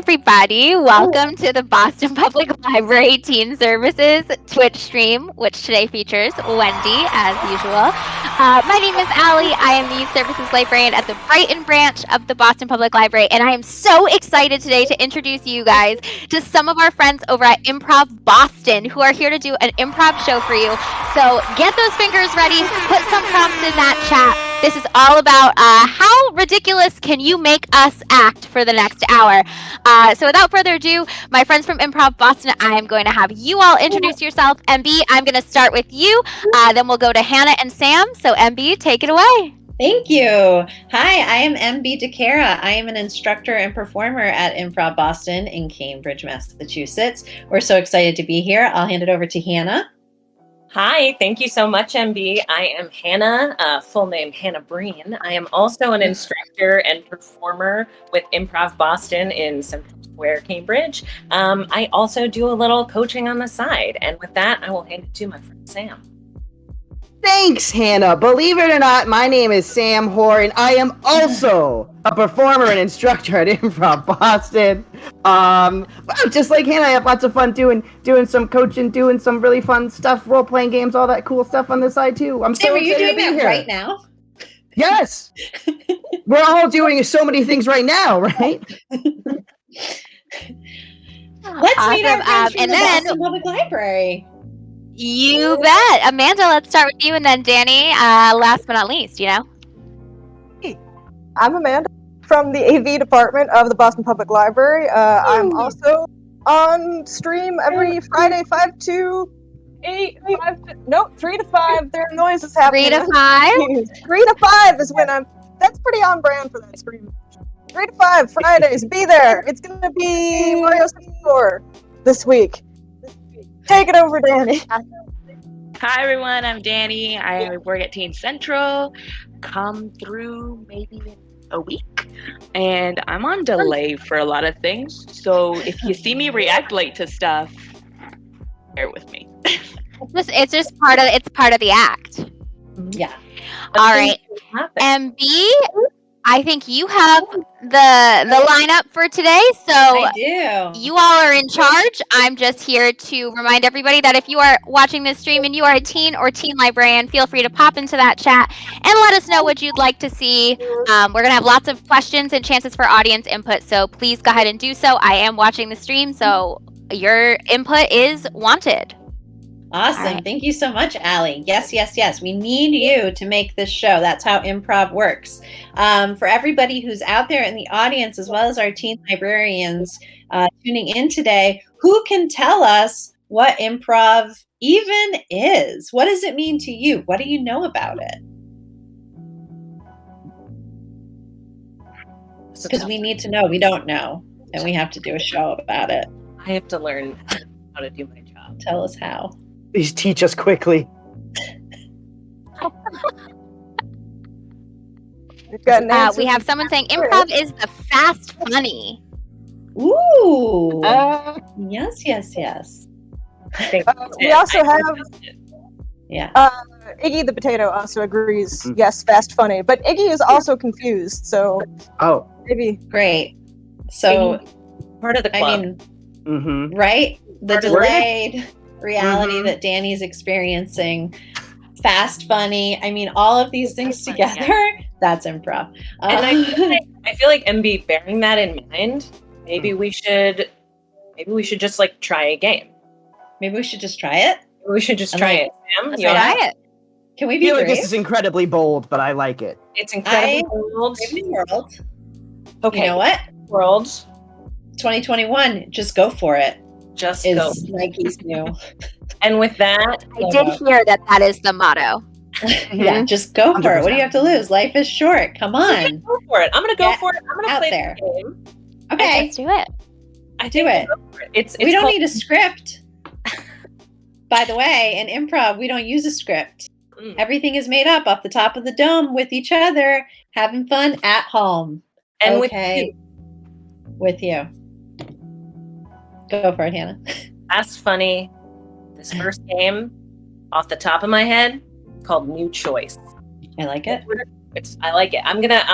everybody. Welcome to the Boston Public Library Teen Services Twitch stream, which today features Wendy, as usual. My name is Allie. I am the Youth Services Librarian at the Brighton branch of the Boston Public Library, and I am so excited today to introduce you guys to some of our friends over at Improv Boston, who are here to do an improv show for you. So get those fingers ready, put some prompts in that chat. This is all about how ridiculous can you make us act for the next hour. So without further ado, my friends from Improv Boston, I am going to have you all introduce yourself. MB, I'm going to start with you. Then we'll go to Hannah and Sam. So MB, take it away. Thank you. Hi, I am MB DeKara. I am an instructor and performer at Improv Boston in Cambridge, Massachusetts. We're so excited to be here. I'll hand it over to Hannah. Hi, thank you so much, MB. I am Hannah, full name Hannah Breen. I am also an instructor and performer with Improv Boston in Central Square, Cambridge. I also do a little coaching on the side. And with that, I will hand it to my friend Sam. Thanks, Hannah. Believe it or not, my name is Sam Hoar, and I am also a performer and instructor at Improv Boston. Just like Hannah, I have lots of fun doing some coaching, doing some really fun stuff, role-playing games, all that cool stuff on the side, too. I'm so excited to be here. Right now? Yes. We're all doing so many things right now, right? Let's meet our friends from the Boston Public Library. You bet. Amanda, let's start with you, and then Dani, last but not least, Hey, I'm Amanda from the AV department of the Boston Public Library. I'm also on stream every Friday, 3 to 5. There are noises happening. 3 to 5? 3 to 5 is when that's pretty on brand for that stream. 3 to 5, Fridays, be there. It's going to be Mario 64 this week. Take it over, Dani. Hi, everyone. I'm Dani. I work at Teen Central. Come through maybe in a week. And I'm on delay for a lot of things. So if you see me react late to stuff, bear with me. It's just part of the act. Yeah. All right. MB, I think you have the lineup for today, so I do. You all are in charge. I'm just here to remind everybody that if you are watching this stream and you are a teen or teen librarian, feel free to pop into that chat and let us know what you'd like to see. We're going to have lots of questions and chances for audience input, so please go ahead and do so. I am watching the stream, so your input is wanted. Awesome. Right. Thank you so much, Allie. Yes. We need you to make this show. That's how improv works. For everybody who's out there in the audience, as well as our teen librarians tuning in today, who can tell us what improv even is? What does it mean to you? What do you know about it? Because we need to know. We don't know. And we have to do a show about it. I have to learn how to do my job. Tell us how. Please teach us quickly. We have someone saying improv is the fast funny. Ooh. Yes. We also have Yeah. Iggy the Potato also agrees. Yes, fast funny. But Iggy is also confused, so maybe. Great. So Part of the club. I mean, right? The delayed reality that Dani's experiencing, fast funny. I mean, all of these things together, that's improv. And I feel like MB, bearing that in mind, maybe we should just like try a game. Maybe we should just try it. We should just try it. Sam, Let's try it. Can we I be feel like brave? this is incredibly bold, but I like it. It's incredibly bold. Brave new world. Okay. You know what? World. 2021. Just go for it. Just Is go. Nike's new. And with that, I did hear that is the motto. Yeah, just go for it. What do 100%. you have to lose? Life is short. Come on. go for it. I'm gonna go Get for it. I'm gonna out play there. the game. Okay. Let's do it. I Do think it. we'll go for it. It's We don't called- need a script. By the way, in improv, we don't use a script. Everything is made up off the top of the dome with each other, having fun at home. and With you. Go for it, Hannah. That's funny. This first game, off the top of my head, called New Choice. I like it. I like it. I'm gonna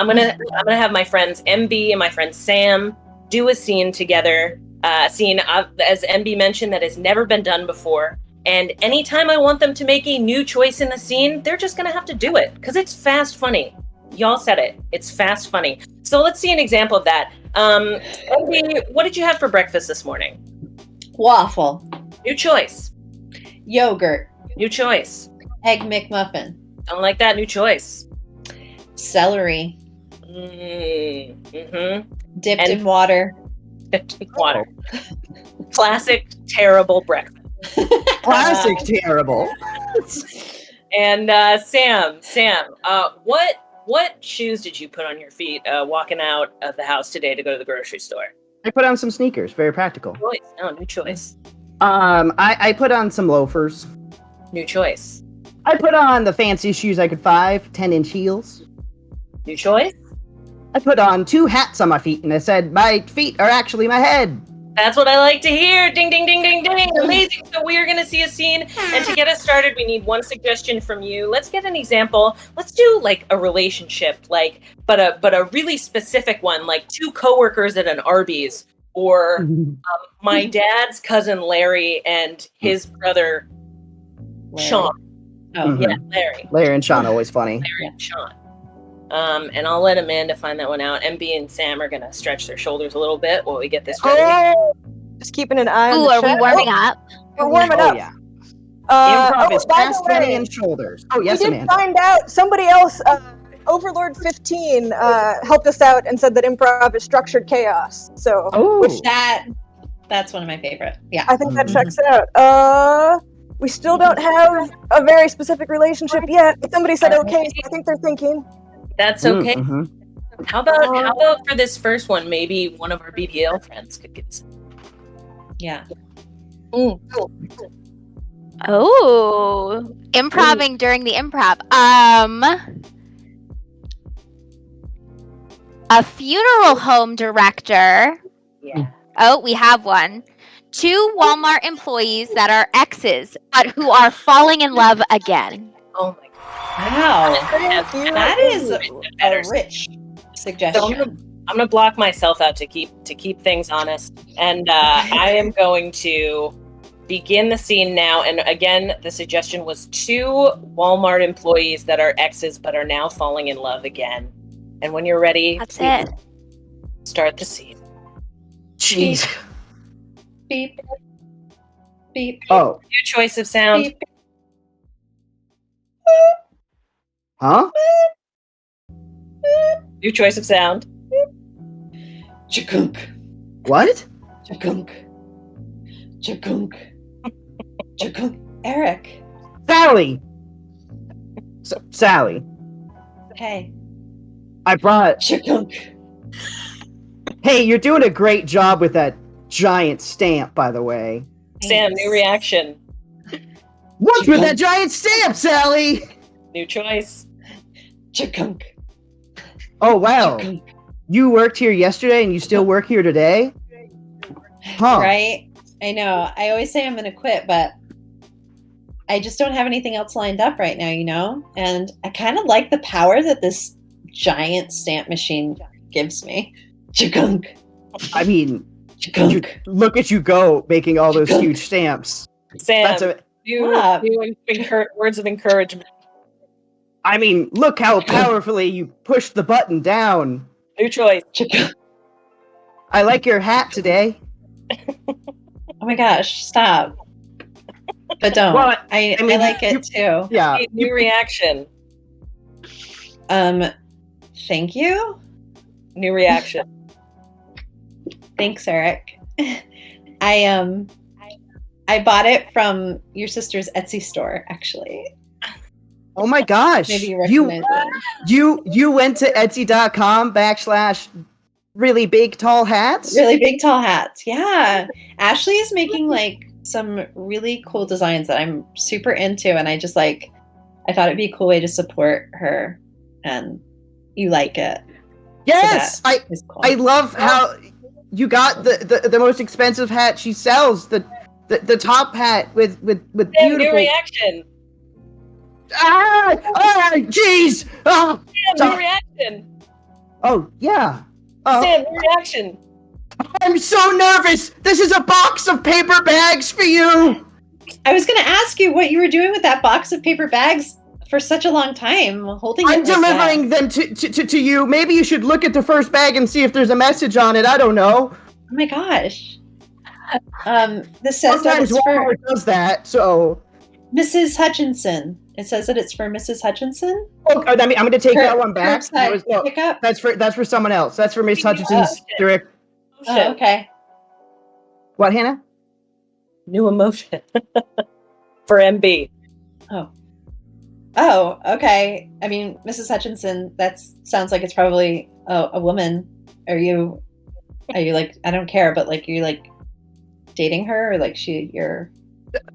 have my friends MB and my friend Sam do a scene together, as MB mentioned, that has never been done before. And anytime I want them to make a new choice in the scene, they're just going to have to do it because it's fast funny. Y'all said it. It's fast funny. So let's see an example of that. MB, what did you have for breakfast this morning? Waffle. New choice. Yogurt. New choice. Egg McMuffin. Don't like that. New choice. Celery. Mm-hmm. Dipped in water. Dipped in water. Classic terrible breakfast. Classic terrible. And Sam, what shoes did you put on your feet walking out of the house today to go to the grocery store? I put on some sneakers. Very practical. New choice. I put on some loafers. New choice. I put on the fanciest shoes I could find, 10-inch heels. New choice. I put on 2 hats on my feet, and I said, my feet are actually my head. That's what I like to hear. Ding, ding, ding, ding, ding. Amazing. So we are going to see a scene. And to get us started, we need one suggestion from you. Let's get an example. Let's do like a relationship, but a really specific one, like 2 coworkers at an Arby's, or my dad's cousin Larry and his brother Sean. Oh, yeah, Larry. Larry and Sean, always funny. Larry and Sean. And I'll let Amanda find that one out. MB and Sam are gonna stretch their shoulders a little bit while we get this ready. Oh, just keeping an eye on the Ooh, are we chat. warming up? We're warming Oh, up. yeah. Improv is by past the way, 20 and shoulders. Oh, yes, we did Amanda. find out somebody else, Overlord 15, helped us out and said that improv is structured chaos. So, Oh, That's one of my favorite. Yeah. I think that checks out. We still don't have a very specific relationship yet. But somebody said okay, so I think they're thinking. That's okay. Mm-hmm. How about for this first one, maybe one of our BPL friends could get some. Yeah. Oh, improving during the improv. A funeral home director. Yeah. Oh, we have one. 2 Walmart employees that are exes, but who are falling in love again. Oh my god. Wow. That is better. a rich So suggestion. I'm gonna block myself out to keep things honest, and I am going to begin the scene now. And again, the suggestion was 2 Walmart employees that are exes but are now falling in love again. And when you're ready, That's please it. start the scene. Jeez. Beep. Beep. Oh, New choice of sound. Beep. huh? New choice of sound. Chakunk. What? Chakunk. Chakunk. Chakunk. Eric. Sally. Sally, Hey. I brought. Chakunk. Hey, you're doing a great job with that giant stamp, by the way. Sam, new reaction. What's with that giant stamp, Sally? New choice. Chakunk. Oh, wow. Chakunk. You worked here yesterday and you still work here today? Huh. Right? I know. I always say I'm going to quit, but I just don't have anything else lined up right now, you know? And I kind of like the power that this giant stamp machine gives me. Chakunk. I mean, Chakunk. look at you go, making all those huge stamps. Sam, That's a. words of encouragement. I mean, look how powerfully you pushed the button down. New choice. Chakunk. I like your hat today. Oh my gosh, stop. But don't. Well, I mean, like it too. Yeah. New reaction. Thank you. New reaction. Thanks, Eric. I bought it from your sister's Etsy store, actually. Oh my gosh. Maybe you recognize it. You went to Etsy.com/really big tall hats? Really big tall hats. Yeah. Ashley is making like some really cool designs that I'm super into, and I thought it'd be a cool way to support her, and you like it. Yes. So that is cool. I love how you got the most expensive hat she sells, the top hat with Sam, beautiful. new reaction. Jeez. Oh, Sam, new reaction. oh yeah. Sam, new reaction. I'm so nervous. This is a box of paper bags for you. I was going to ask you what you were doing with that box of paper bags for such a long time, holding I'm it like delivering them to you. Maybe you should look at the first bag and see if there's a message on it. I don't know. Oh my gosh. This says that Sometimes it's for Walmart does that, so. Mrs. Hutchinson. It says that it's for Mrs. Hutchinson. Oh, I mean, I'm going to take that one back. Curbside pickup. That's for someone else. That's for Miss Hutchinson's direct. Oh, okay. What, Hannah? New emotion for MB. Oh, okay. I mean, Mrs. Hutchinson, that sounds like it's probably a woman. Are you like, I don't care, but like, you like dating her or like you're.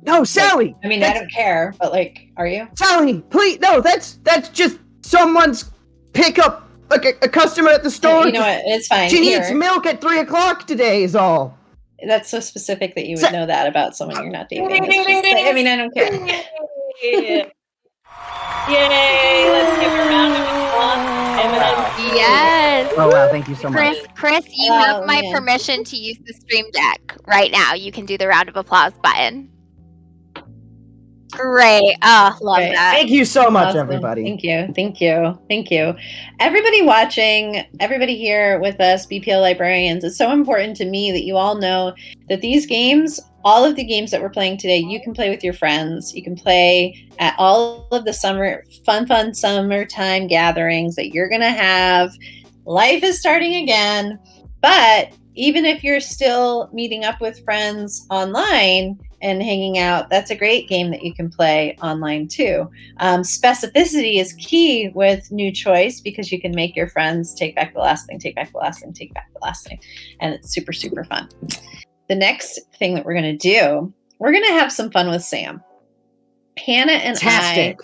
No, Sally. Like, I mean, I don't care, but like, are you? Sally, please, no, that's just someone's pickup, like a customer at the store. You know what? It's fine. She needs milk at 3:00 today is all. That's so specific that you would know that about someone you're not dating. I mean, I don't care. Yay! Let's give a round of applause. Yes. Oh wow, thank you so much. Chris, you have my permission to use the stream deck right now. You can do the round of applause button. Great. Oh, love that. Thank you so much, Awesome. everybody. Thank you. Everybody watching, everybody here with us, BPL Librarians, it's so important to me that you all know that these games, all of the games that we're playing today, you can play with your friends. You can play at all of the fun summertime gatherings that you're going to have. Life is starting again. But even if you're still meeting up with friends online and hanging out, that's a great game that you can play online too. Specificity is key with New Choice because you can make your friends take back the last thing, take back the last thing, take back the last thing. And it's super, super fun. The next thing that we're going to do, we're going to have some fun with Sam. Hannah and I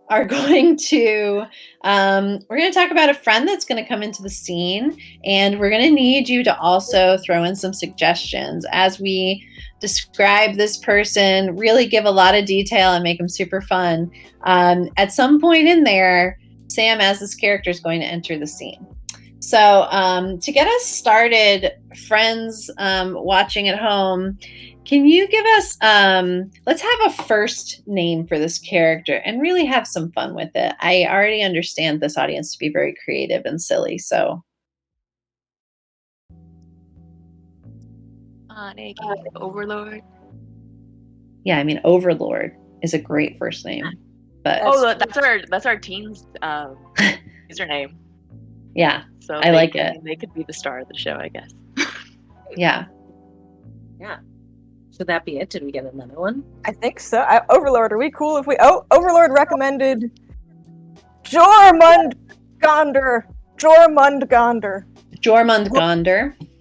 are going to talk about a friend that's going to come into the scene, and we're going to need you to also throw in some suggestions as we describe this person, really give a lot of detail and make them super fun. At some point in there, Sam as this character is going to enter the scene. So to get us started, friends watching at home, can you give us, let's have a first name for this character and really have some fun with it. I already understand this audience to be very creative and silly, so. Overlord. Yeah, I mean, Overlord is a great first name. But that's our team's username. Yeah, so I like it. They could be the star of the show, I guess. Yeah. Should that be it? Did we get another one? I think so. Overlord, are we cool if we... Oh, Overlord recommended Jormungandr. Jormungandr.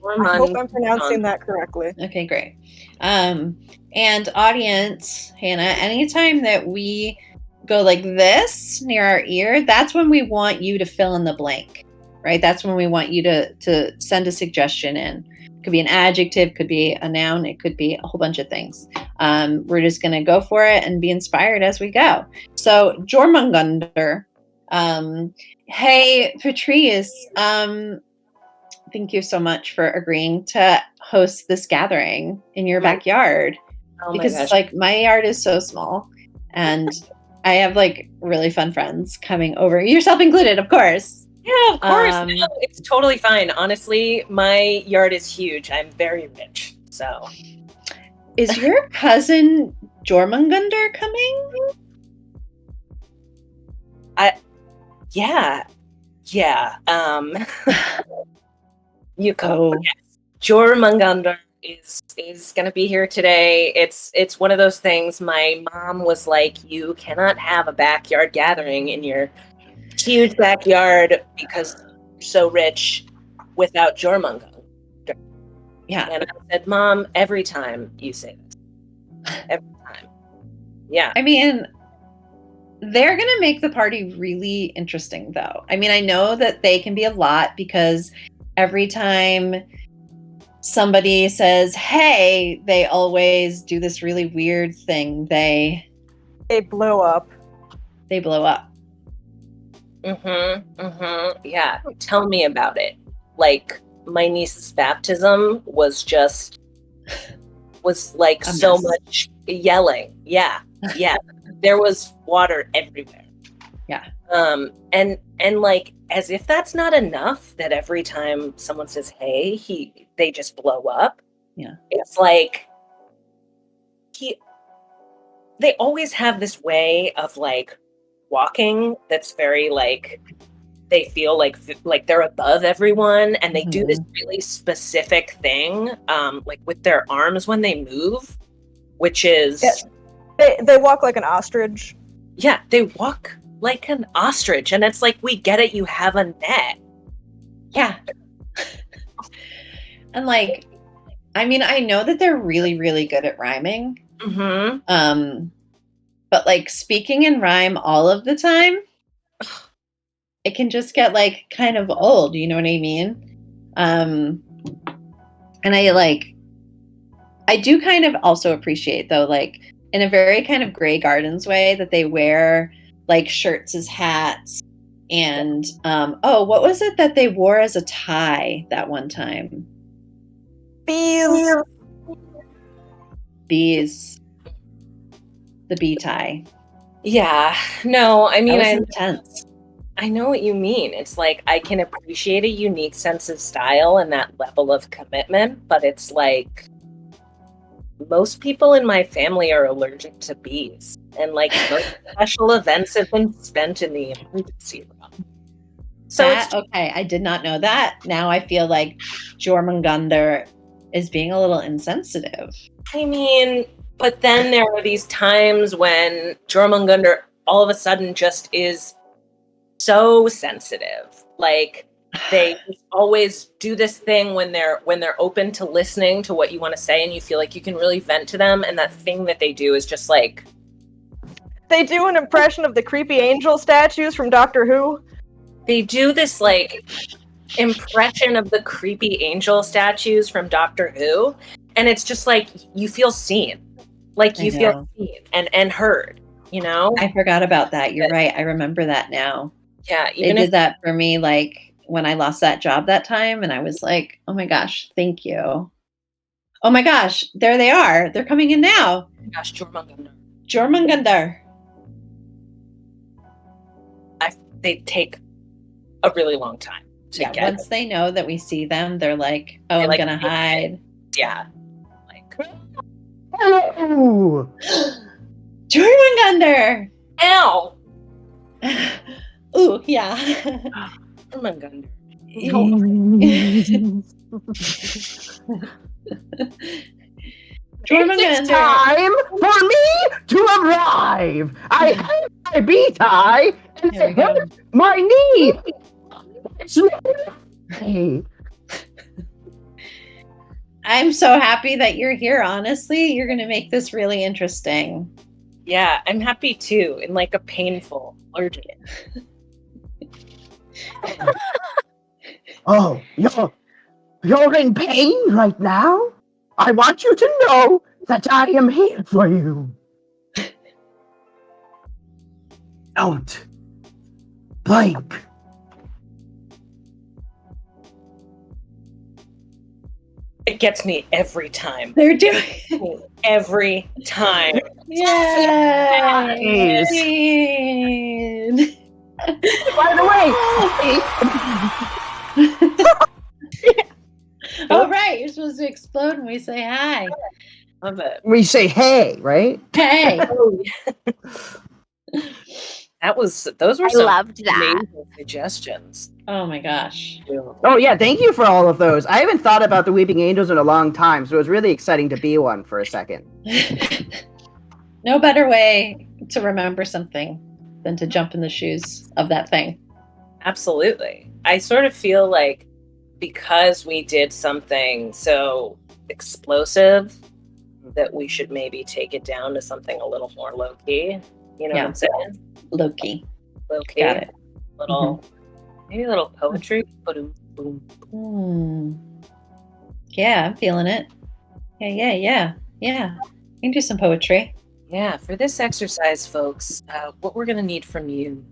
I hope I'm pronouncing that correctly. Okay, great. And audience, Hannah, anytime that we go like this near our ear, that's when we want you to fill in the blank, right? That's when we want you to send a suggestion in. It could be an adjective, could be a noun, it could be a whole bunch of things. We're just going to go for it and be inspired as we go. So, Jormungandr. Hey, Patrice, thank you so much for agreeing to host this gathering in your backyard. Because like my yard is so small and I have like really fun friends coming over, yourself included, of course. Yeah, of course. No, it's totally fine. Honestly, my yard is huge. I'm very rich. So, is your cousin Jormungandr coming? Yeah. You go. Yes. Jormungandr is going to be here today. It's one of those things. My mom was like, "You cannot have a backyard gathering in your huge backyard because you're so rich without Jormungandr." Yeah, and I said, "Mom, every time you say this, every time." Yeah, I mean, they're going to make the party really interesting, though. I mean, I know that they can be a lot because every time somebody says, "Hey," they always do this really weird thing. They blow up. They blow up. Yeah. Tell me about it. Like, my niece's baptism was like so mess. much yelling. Yeah. There was water everywhere. Yeah. And like, as if that's not enough, that every time someone says hey, they just blow up. Yeah. It's like they always have this way of like walking that's very like, they feel like they're above everyone, and they do this really specific thing, like with their arms when they move, which is they walk like an ostrich. Yeah, they walk like an ostrich, and it's like, we get it, you have a net. Yeah. And like, I mean, I know that they're really, really good at rhyming. But like speaking in rhyme all of the time, it can just get like kind of old, you know what I mean? And I do kind of also appreciate though, like in a very kind of Grey Gardens way, that they wear like shirts as hats. And what was it that they wore as a tie that one time? Bees. The bee tie. Yeah. No, I mean, intense. I know what you mean. It's like, I can appreciate a unique sense of style and that level of commitment, but it's like, most people in my family are allergic to bees, and like most special events have been spent in the emergency room. So okay, I did not know that. Now I feel like Jormungandr is being a little insensitive. I mean, but then there are these times when Jormungandr all of a sudden just is so sensitive. Like, they always do this thing when they're open to listening to what you want to say, and you feel like you can really vent to them, and that thing that they do is just like, they do an impression of the creepy angel statues from Doctor Who. They do this like impression of the creepy angel statues from Doctor Who, and it's just like, you feel seen. Like, you feel seen and heard, you know? I forgot about that. You're right. I remember that now. Yeah. They did that for me, like, when I lost that job that time, and I was like, oh my gosh, thank you. Oh my gosh, there they are. They're coming in now. Oh my gosh, Jormungandr. They take a really long time to get. Once they know that we see them, they're like, oh, I'm gonna hide. Yeah. Like, Hello! Jormungandr! Ow! Ooh, yeah. Jormungandr. It's time for me to arrive. I have my bee tie and it hurts my knee. I'm so happy that you're here, honestly. You're going to make this really interesting. Yeah, I'm happy too, in like a painful allergic. Oh, you're in pain right now? I want you to know that I am here for you. Don't blink. It gets me every time. They're doing it every time. Yeah. By the way. Oh, right. You're supposed to explode when we say hi. Love it. We say hey, right? Hey. Those were I some loved that. amazing suggestions. Oh my gosh. Oh yeah, thank you for all of those. I haven't thought about the Weeping Angels in a long time, so it was really exciting to be one for a second. No better way to remember something than to jump in the shoes of that thing. Absolutely. I sort of feel like, because we did something so explosive, that we should maybe take it down to something a little more low-key. You know what I'm saying? Low-key. Low-key. Got it. Maybe a little poetry. Boom, boom. Yeah, I'm feeling it. Yeah. We can do some poetry. Yeah, for this exercise, folks, what we're going to need from you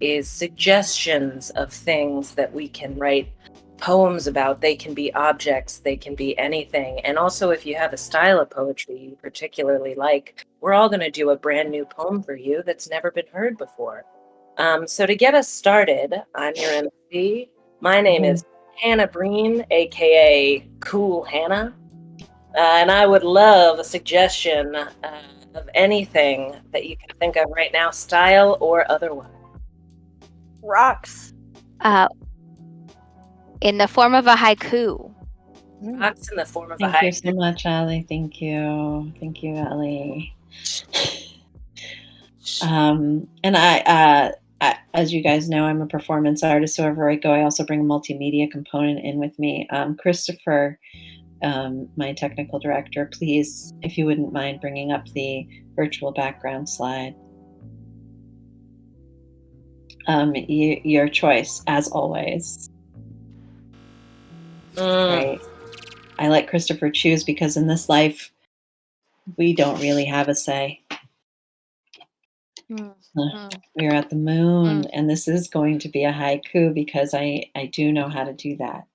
is suggestions of things that we can write poems about, they can be objects, they can be anything. And also, if you have a style of poetry you particularly like, we're all going to do a brand new poem for you that's never been heard before. So to get us started, I'm your MC. My name is Hannah Breen, aka Cool Hannah. And I would love a suggestion of anything that you can think of right now, style or otherwise. Rocks. In the form of a haiku. Rocks in the form of a Thank you haiku. so much, Allie. Thank you. Thank you, Allie. And I, as you guys know, I'm a performance artist. So wherever I go, I also bring a multimedia component in with me. Christopher, my technical director, please, if you wouldn't mind bringing up the virtual background slide. Your choice, as always. Right. I let Christopher choose because in this life, we don't really have a say. We're at the moon, and this is going to be a haiku because I do know how to do that.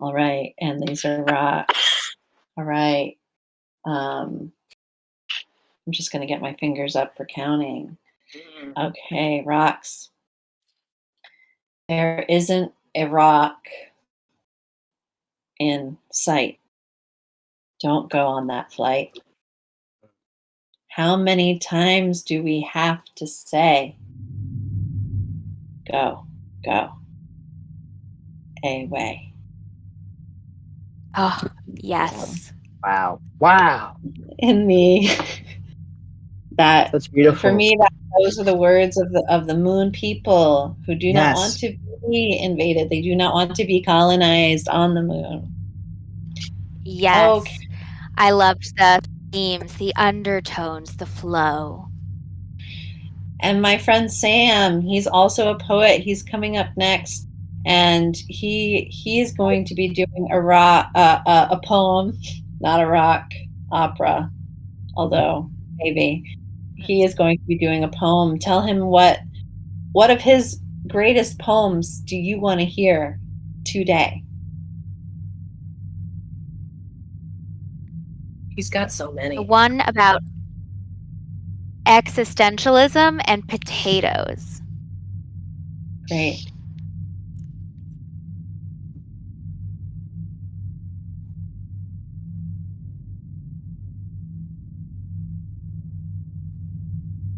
All right, and these are rocks. All right. I'm just going to get my fingers up for counting. Okay, rocks. There isn't a rock in sight. Don't go on that flight. How many times do we have to say, go, go, away? Oh, yes. Wow. Wow. In me, That's beautiful. for me, those are the words of the moon people who do not want to be invaded. They do not want to be colonized on the moon. Yes. Okay. I loved the themes, the undertones, the flow. And my friend Sam, he's also a poet. He's coming up next, and he's going to be doing a poem, not a rock opera, although maybe. He is going to be doing a poem. Tell him what of his greatest poems do you want to hear today? He's got so many. The one about existentialism and potatoes. Great.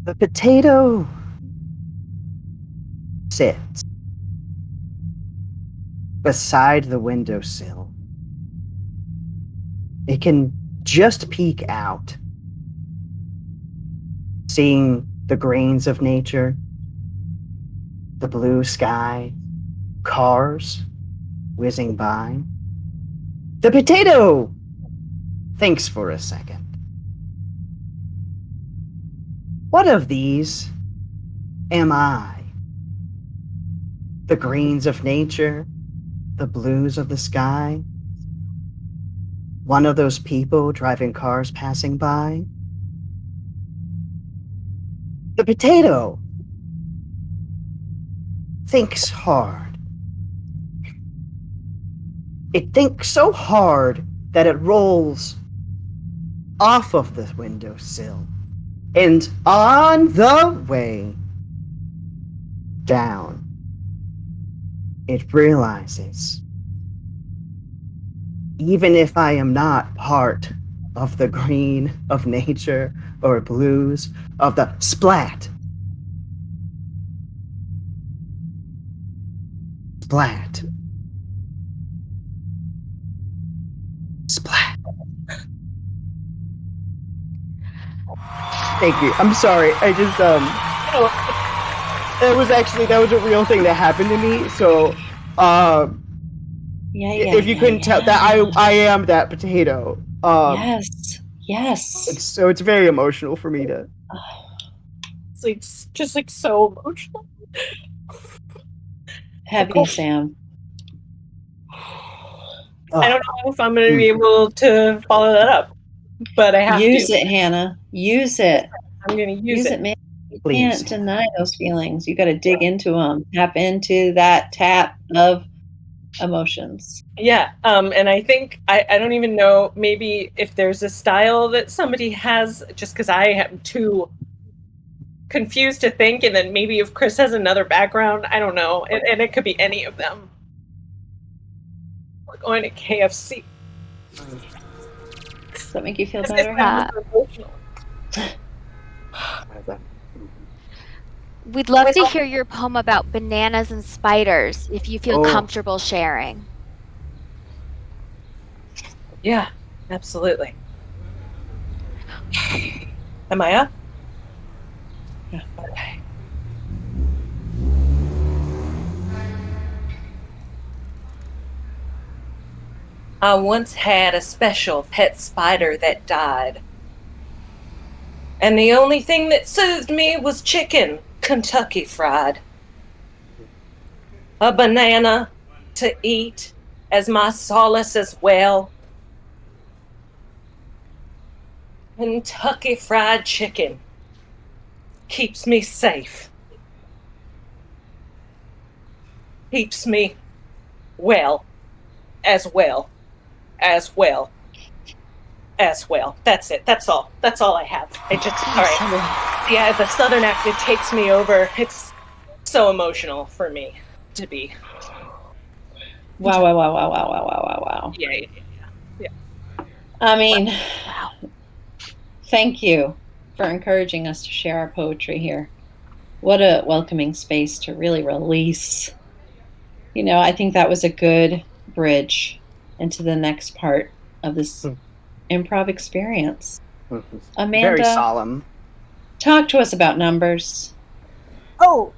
The potato sits beside the windowsill. It can just peek out, seeing the grains of nature, the blue sky, cars whizzing by. The potato thinks for a second. What of these am I? The greens of nature, the blues of the sky, one of those people driving cars passing by? The potato thinks hard. It thinks so hard that it rolls off of the windowsill. And on the way down, it realizes, even if I am not part of the green of nature or blues of the splat, splat, splat. Thank you. I'm sorry. I just that was a real thing that happened to me. So if you couldn't tell that I am that potato. Yes. So it's very emotional for me to. It's just like so emotional. Heavy, Sam. I don't know if I'm going to be able to follow that up, but I have to. Use it, Hannah. Use it. I'm going to use it. Man. You Please. can't deny those feelings. You got to dig into them. Tap into that tap of emotions. Yeah, and I think I don't even know maybe if there's a style that somebody has, just because I am too confused to think, and then maybe if Chris has another background, I don't know, and it could be any of them. We're going to KFC. Does that make you feel This better? sounds emotional. We'd love to hear your poem about bananas and spiders, if you feel Oh. comfortable sharing. Yeah, absolutely. Am I up? Yeah. Okay. I once had a special pet spider that died. And the only thing that soothed me was chicken, Kentucky fried. A banana to eat as my solace as well. Kentucky fried chicken keeps me safe. Keeps me well. As well. That's it. That's all I have. I just, all right. Yeah, the Southern accent takes me over. It's so emotional for me to be. Wow. Yeah. I mean, Wow. thank you for encouraging us to share our poetry here. What a welcoming space to really release. You know, I think that was a good bridge into the next part of this improv experience. Amanda, Very solemn. talk to us about numbers. Oh,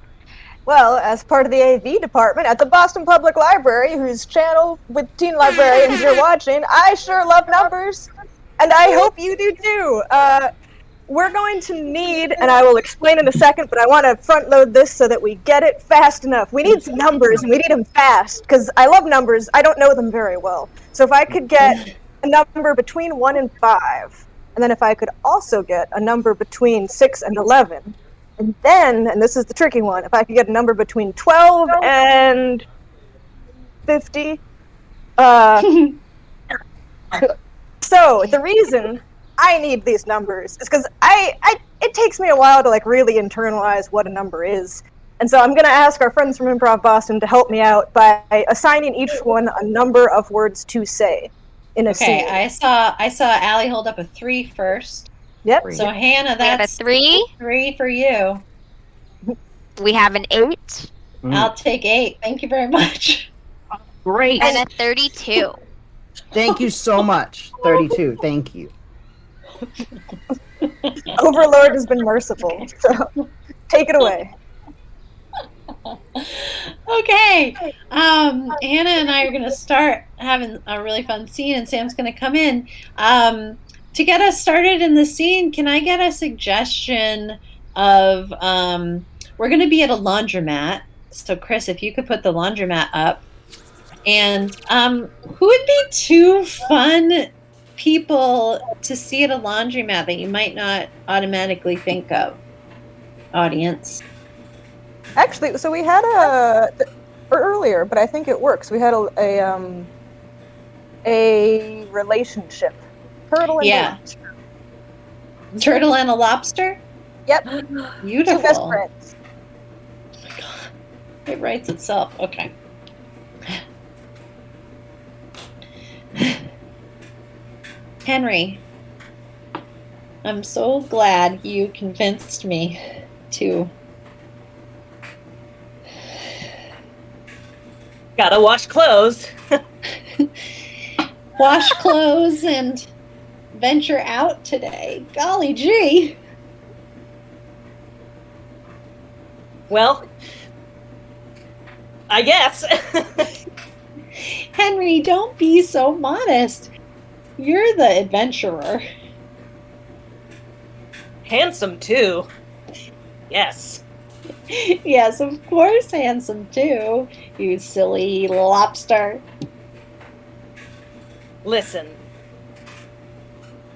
well, as part of the AV department at the Boston Public Library, whose channel with teen librarians you're watching, I sure love numbers, and I hope you do too. We're going to need, and I will explain in a second, but I want to front load this so that we get it fast enough. We need some numbers, and we need them fast, because I love numbers. I don't know them very well. So if I could get a number between 1 and 5, and then if I could also get a number between 6 and 11, and then, and this is the tricky one, if I could get a number between 12 and 50. So the reason I need these numbers is because it takes me a while to like really internalize what a number is. And so I'm going to ask our friends from Improv Boston to help me out by assigning each one a number of words to say in a scene. Okay, I saw Allie hold up a 3 first. Yep. So Hannah, We have a that's 3. 3 for you. We have an 8. I'll take 8. Thank you very much. Great. And a 32. Thank you so much. 32. Thank you. Overlord has been merciful, so take it away. Okay. Hannah and I are going to start having a really fun scene, and Sam's going to come in. To get us started in the scene, can I get a suggestion of, we're going to be at a laundromat. So Chris, if you could put the laundromat up. And who would be 2 fun people to see at a laundromat that you might not automatically think of? Audience. Actually, so we had earlier, but I think it works. We had a relationship. Turtle and lobster. Turtle and a lobster? Yep. Beautiful. 2 best friends. Oh my god. It writes itself. Okay. Henry, I'm so glad you convinced me to. Gotta wash clothes. Wash clothes and venture out today. Golly gee. Well, I guess. Henry, don't be so modest. You're the adventurer. Handsome, too. Yes. Yes, of course, handsome too, you silly lobster. Listen,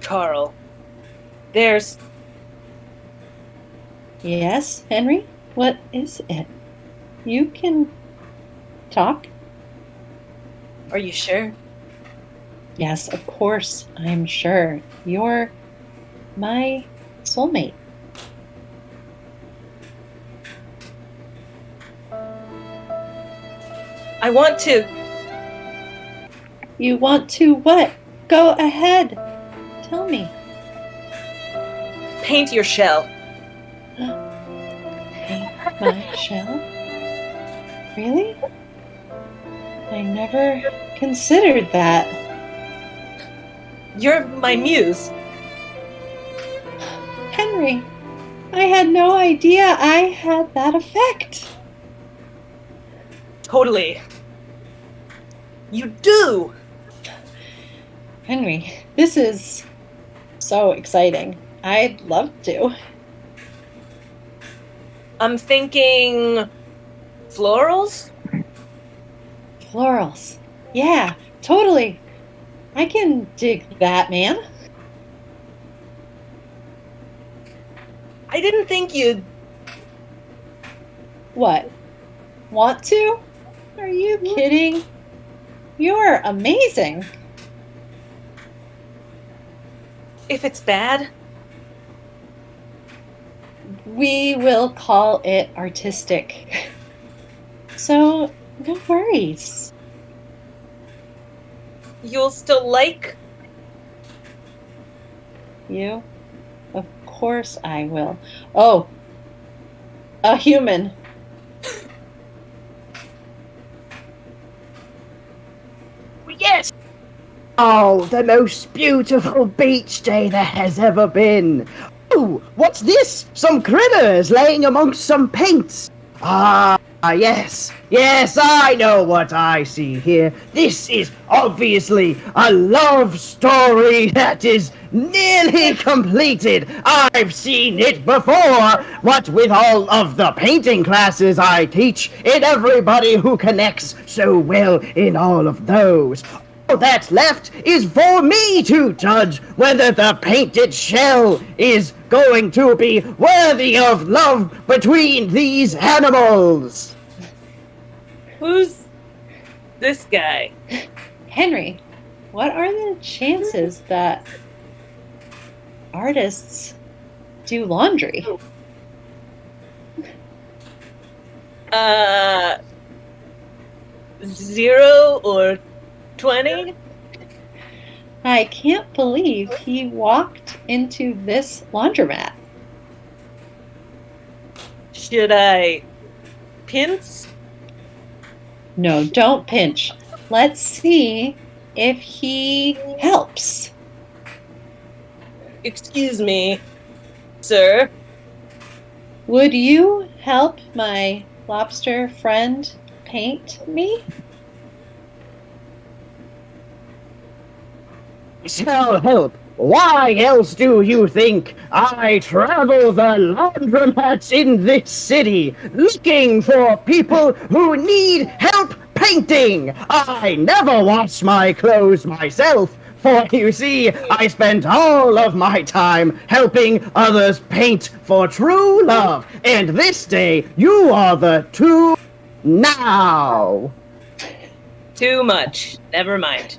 Carl, there's... Yes, Henry? What is it? You can talk? Are you sure? Yes, of course, I'm sure. You're my soulmate. I want to. You want to what? Go ahead. Tell me. Paint your shell. Paint my shell? Really? I never considered that. You're my muse. Henry, I had no idea I had that effect. Totally. You do! Henry, this is so exciting. I'd love to. I'm thinking florals? Florals. Yeah, totally. I can dig that, man. I didn't think you'd... What? Want to? Are you kidding? You're amazing. If it's bad, We will call it artistic. So, no worries. you'll still like... You? Of course I will. Oh, a human. Yes! Oh, the most beautiful beach day there has ever been. Oh, what's this? Some critters laying amongst some paints. Yes, I know what I see here. This is obviously a love story that is nearly completed. I've seen it before. What with all of the painting classes I teach and everybody who connects so well in all of those. All that's left is for me to judge whether the painted shell is going to be worthy of love between these animals. Who's this guy? Henry, what are the chances that artists do laundry? 0 or 20? I can't believe he walked into this laundromat. Should I pinch? No, don't pinch. Let's see if he helps. Excuse me, sir. Would you help my lobster friend paint me? Shall help. Why else do you think I travel the laundromats in this city looking for people who need help painting? I never wash my clothes myself, for you see, I spent all of my time helping others paint for true love, and this day you are the two now. Too much. Never mind.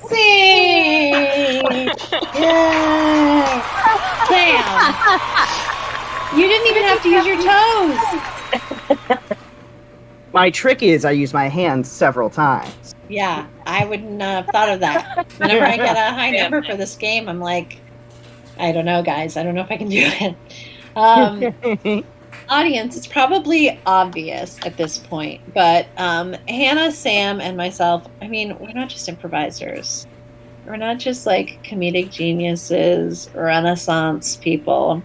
See! Yay! Sam! You didn't even have to use your toes! My trick is I use my hands several times. Yeah, I wouldn't have thought of that. Whenever I get a high number for this game, I'm like, I don't know, guys. I don't know if I can do it. Audience, it's probably obvious at this point, but Hannah, Sam, and myself, I mean, we're not just improvisers. We're not just like comedic geniuses, Renaissance people.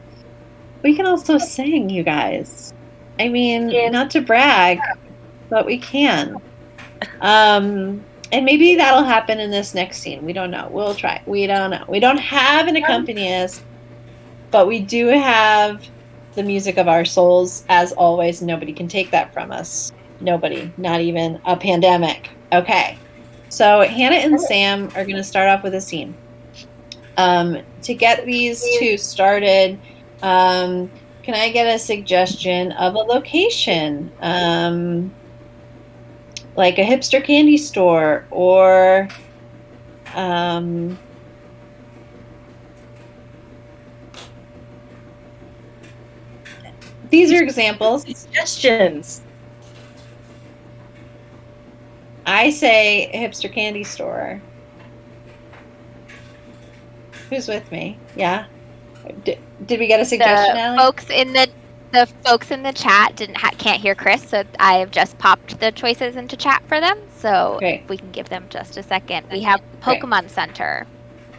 We can also sing, you guys. I mean, not to brag, but we can. And maybe that'll happen in this next scene. We don't know. We'll try. We don't know. We don't have an accompanist, but we do have the music of our souls. As always, nobody can take that from us. Nobody, not even a pandemic. Okay. So Hannah and Sam are going to start off with a scene. To get these two started, can I get a suggestion of a location? like a hipster candy store, or these are examples. Suggestions. I say hipster candy store. Who's with me? Yeah. Did we get a suggestion, The Allie? folks in the chat can't hear Chris, so I have just popped the choices into chat for them. So Great. if we can give them just a second, we have Great. Pokemon Center.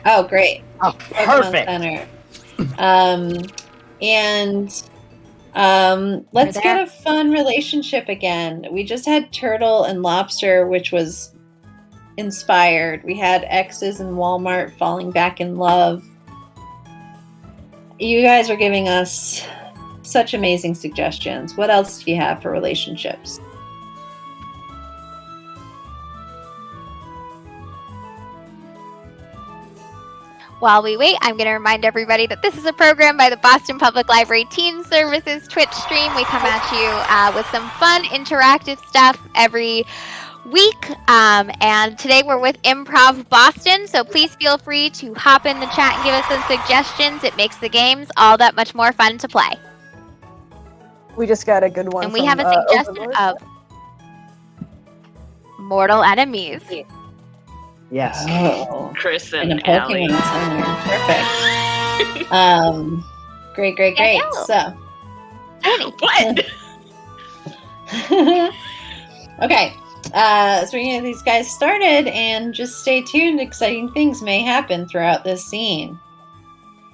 Oh, great. Oh, perfect. Center. Let's get a fun relationship again. We just had Turtle and Lobster, which was inspired. We had X's and Walmart falling back in love. You guys are giving us such amazing suggestions. What else do you have for relationships? While we wait, I'm going to remind everybody that this is a program by the Boston Public Library Teen Services Twitch stream. We come at you with some fun, interactive stuff every week. And today we're with Improv Boston, so please feel free to hop in the chat and give us some suggestions. It makes the games all that much more fun to play. We just got a good one. And we have a suggestion of Mortal Enemies. Yes. Oh, Chris in a and Pokemon Allie. Center. Perfect. Great. Yeah. So, What? okay. So we're gonna get these guys started, and just stay tuned. Exciting things may happen throughout this scene.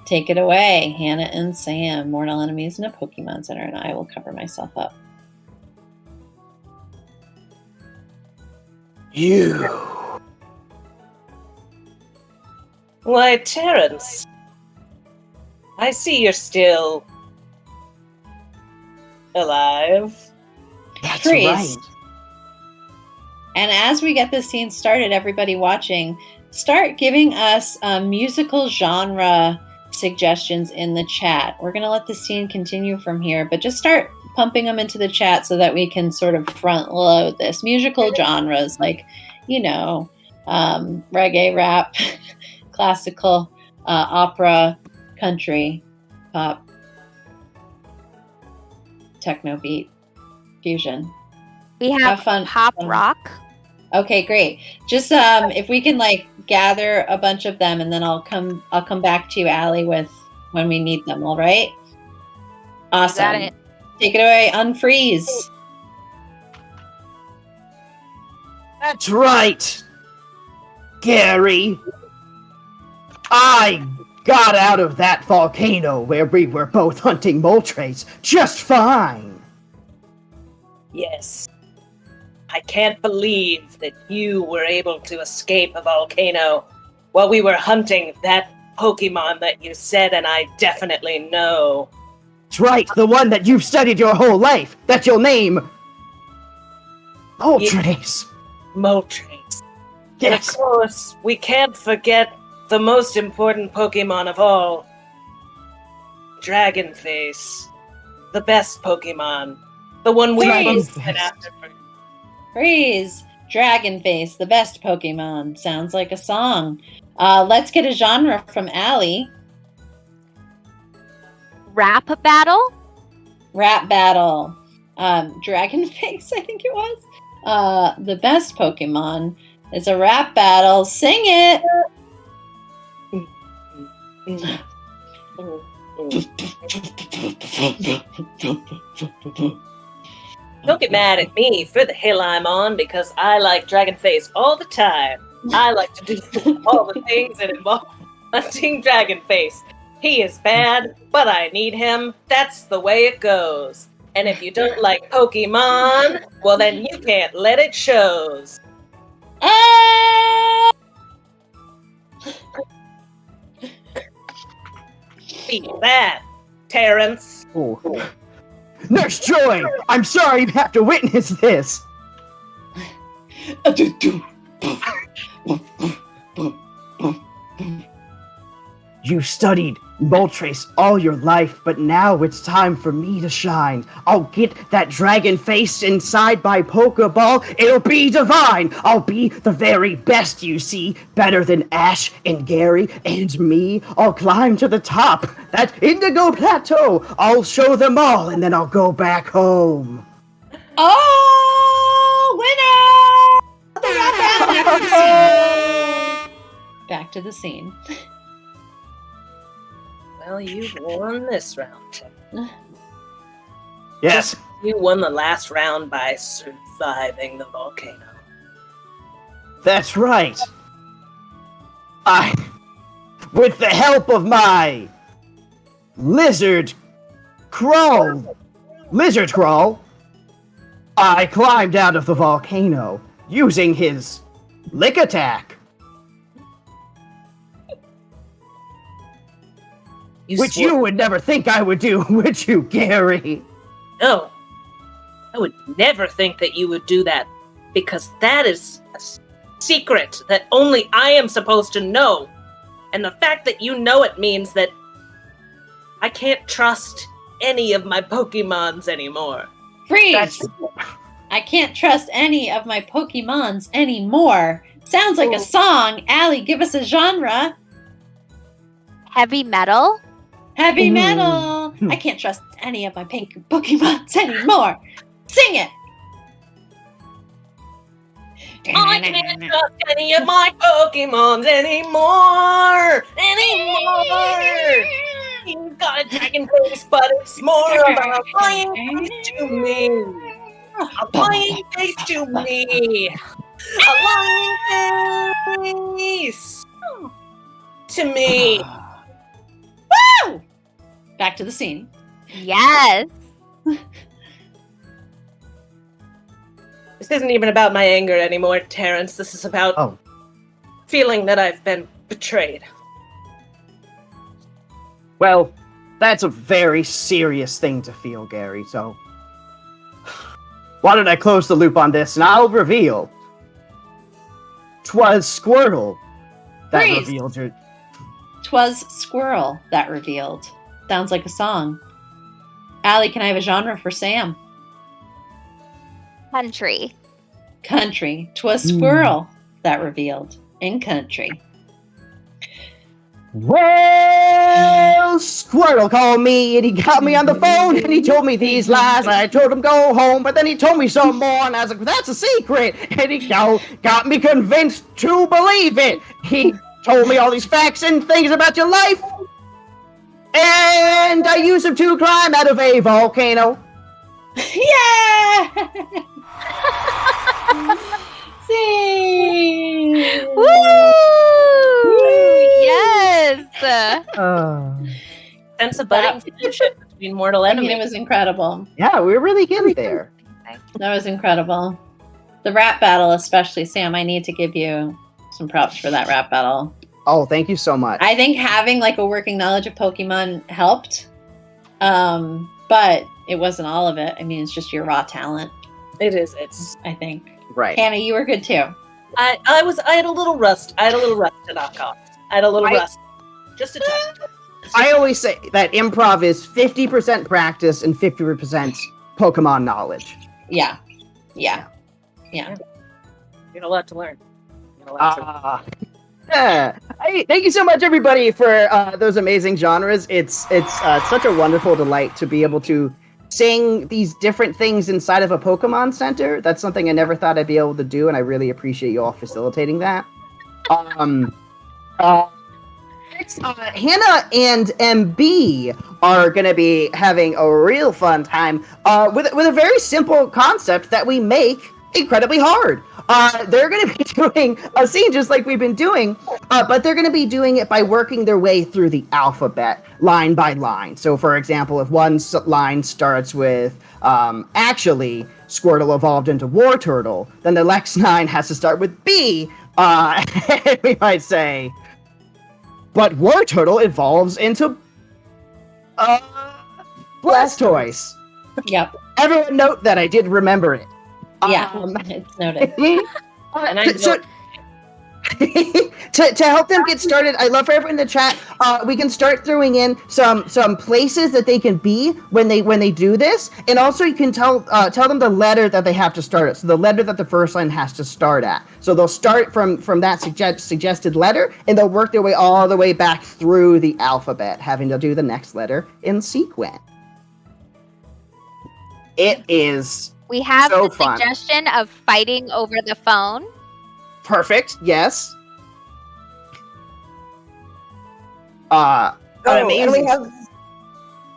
Take it away, Hannah and Sam. Mortal enemies in a Pokemon Center, and I will cover myself up. You. Why, Terrence, I see you're still alive. That's Freeze. right. And as we get this scene started, everybody watching, start giving us musical genre suggestions in the chat. We're going to let the scene continue from here, but just start pumping them into the chat so that we can sort of front load this. Musical genres like, reggae, rap, classical, opera, country, pop, techno beat, fusion. We have fun. pop rock. Okay, great. Just if we can gather a bunch of them, and then I'll come back to you, Allie, with when we need them. All right. Awesome. Got it. Take it away. Unfreeze. That's right. Gary. I got out of that volcano where we were both hunting Moltres just fine. Yes. I can't believe that you were able to escape a volcano while we were hunting that Pokemon that you said, and I definitely know. That's right, the one that you've studied your whole life, that you'll name Moltres. Moltres. And of Yes. course, we can't forget the most important Pokemon of all, Dragonface. The best Pokemon. The one we Freeze. went after. Freeze. Dragonface, the best Pokemon. Sounds like a song. Let's get a genre from Allie. Rap battle. Rap battle. Dragonface, I think it was. The best Pokemon is a rap battle. Sing it. Don't get mad at me for the hill I'm on, because I like Dragonface all the time. I like to do all the things that involve hunting Dragonface. He is bad, but I need him. That's the way it goes. And if you don't like Pokemon, well then you can't let it shows. Ah! Feel that, Terrence. Oh. Nurse Joy, I'm sorry you have to witness this. You've studied Moltres all your life, but now it's time for me to shine. I'll get that dragon face inside my Pokeball. It'll be divine. I'll be the very best, you see. Better than Ash and Gary and me. I'll climb to the top, that Indigo Plateau. I'll show them all, and then I'll go back home. Oh, winner! Back to the scene. Well, you've won this round. Yes. You won the last round by surviving the volcano. That's right. With the help of my lizard crawl, I climbed out of the volcano using his lick attack. Which you would never think I would do, would you, Gary? No. I would never think that you would do that, because that is a secret that only I am supposed to know. And the fact that you know it means that I can't trust any of my Pokemons anymore. Freeze! I can't trust any of my Pokemons anymore. Sounds like a song. Allie, give us a genre. Heavy metal? Heavy metal. I can't trust any of my pink Pokemons anymore. Sing it. I can't trust any of my Pokemons anymore! You've got a dragon face, but it's more of a lying face to me. A lying face to me. A lying face to me. Woo! Back to the scene. Yes. This isn't even about my anger anymore, Terrence. This is about feeling that I've been betrayed. Well, that's a very serious thing to feel, Gary, so why don't I close the loop on this, and I'll reveal 'twas Squirtle that Freeze. revealed your... 'Twas Squirrel that revealed. Sounds like a song. Allie, can I have a genre for Sam? Country. Country. 'Twas Squirrel that revealed in country. Well, Squirtle called me, and he got me on the phone, and he told me these lies. I told him go home, but then he told me some more, and I was like, that's a secret. And he got me convinced to believe it. He told me all these facts and things about your life, and I used them to climb out of a volcano. Yeah! See! Woo! Yes! Sense of budding friendship between mortal enemies. It was incredible. Yeah, we were really getting there. That was incredible. The rap battle, especially, Sam, I need to give you some props for that rap battle. Oh, thank you so much. I think having like a working knowledge of Pokemon helped, but it wasn't all of it. I mean, it's just your raw talent. It is. It's. I think. Right. Hannah, you were good too. I had a little rust. I had a little rust to knock off. I had a little rust. Just a touch. I always say that improv is 50% practice and 50% Pokemon knowledge. Yeah. You got a lot to learn. Thank you so much, everybody, for those amazing genres. It's such a wonderful delight to be able to sing these different things inside of a Pokemon Center. That's something I never thought I'd be able to do, and I really appreciate you all facilitating that. Hannah and MB are going to be having a real fun time with a very simple concept that we make incredibly hard. They're going to be doing a scene just like we've been doing, but they're going to be doing it by working their way through the alphabet line by line. So, for example, if one line starts with, actually, Squirtle evolved into War Turtle, then the next line has to start with B. We might say, but War Turtle evolves into Blastoise. Yep. Everyone note that I did remember it. Yeah, it's noted. And I to help them get started, I'd love for everyone in the chat. We can start throwing in some places that they can be when they do this, and also you can tell them the letter that they have to start at. So the letter that the first line has to start at. So they'll start from that suggested letter, and they'll work their way all the way back through the alphabet, having to do the next letter in sequence. It is We have so the fun. suggestion of fighting over the phone. Perfect. Yes. And amazing. we have.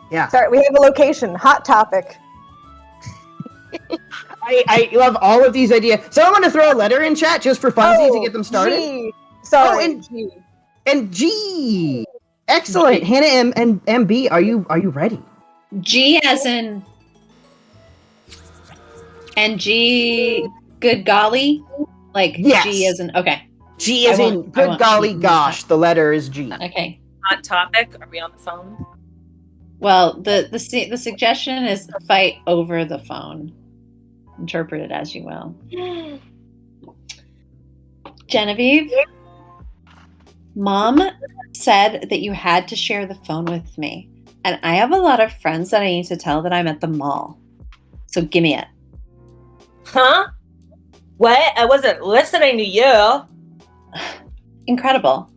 Yeah. Sorry, we have a location. Hot topic. I love all of these ideas. So I want to throw a letter in chat just for funsies to get them started. G. Sorry. Oh, G. And G. Excellent. Hannah and MB, are you ready? G as in and G good golly? Like Yes. G as in okay. G as in good golly gosh. The letter is G. Okay. Hot topic. Are we on the phone? Well, the suggestion is fight over the phone. Interpret it as you will. Genevieve, Mom said that you had to share the phone with me. And I have a lot of friends that I need to tell that I'm at the mall. So give me it. Huh? What? I wasn't listening to you. Incredible.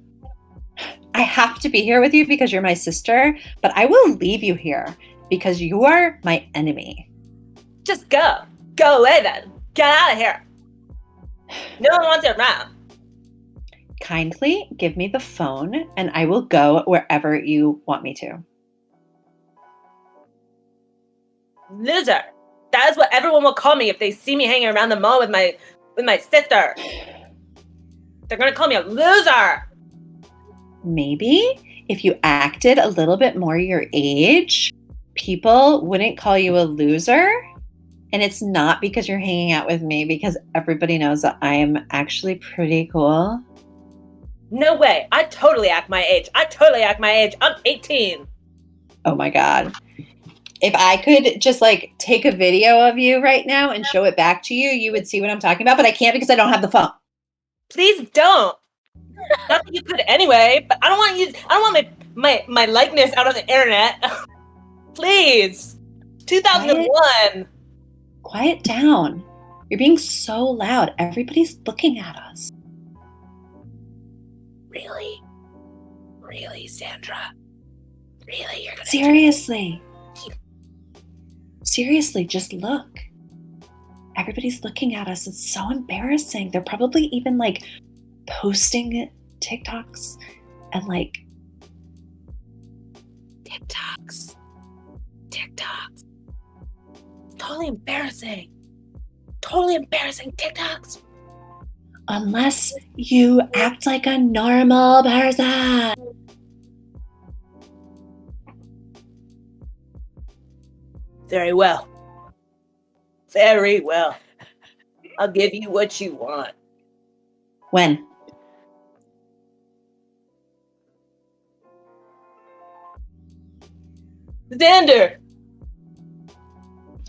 I have to be here with you because you're my sister, but I will leave you here because you are my enemy. Just go. Go away then. Get out of here. No one wants you around. Kindly give me the phone and I will go wherever you want me to. Loser. That is what everyone will call me if they see me hanging around the mall with my sister. They're gonna call me a loser. Maybe if you acted a little bit more your age, people wouldn't call you a loser. And it's not because you're hanging out with me, because everybody knows that I'm actually pretty cool. No way. I totally act my age. I'm 18. Oh my God. If I could just like take a video of you right now and show it back to you, you would see what I'm talking about, but I can't because I don't have the phone. Please don't. Not that you could anyway, but I don't want my likeness out on the internet. Please. 2001. Quiet down. You're being so loud. Everybody's looking at us. Really? Really, Sandra? Really? You're gonna Seriously, just look. Everybody's looking at us. It's so embarrassing. They're probably even like posting TikToks and like TikToks. Totally embarrassing. TikToks. unless you act like a normal person. Very well. I'll give you what you want. When? Xander!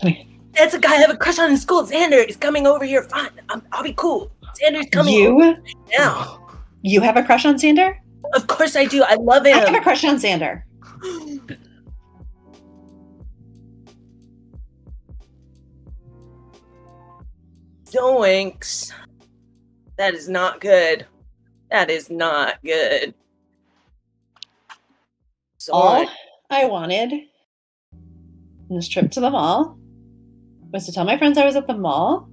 Okay. That's a guy I have a crush on in school. Xander is coming over here. Fine. I'll be cool. Xander's coming over now. You have a crush on Xander? Of course I do. I love him. I have a crush on Xander. Zoinks. That is not good. All I wanted in this trip to the mall was to tell my friends I was at the mall,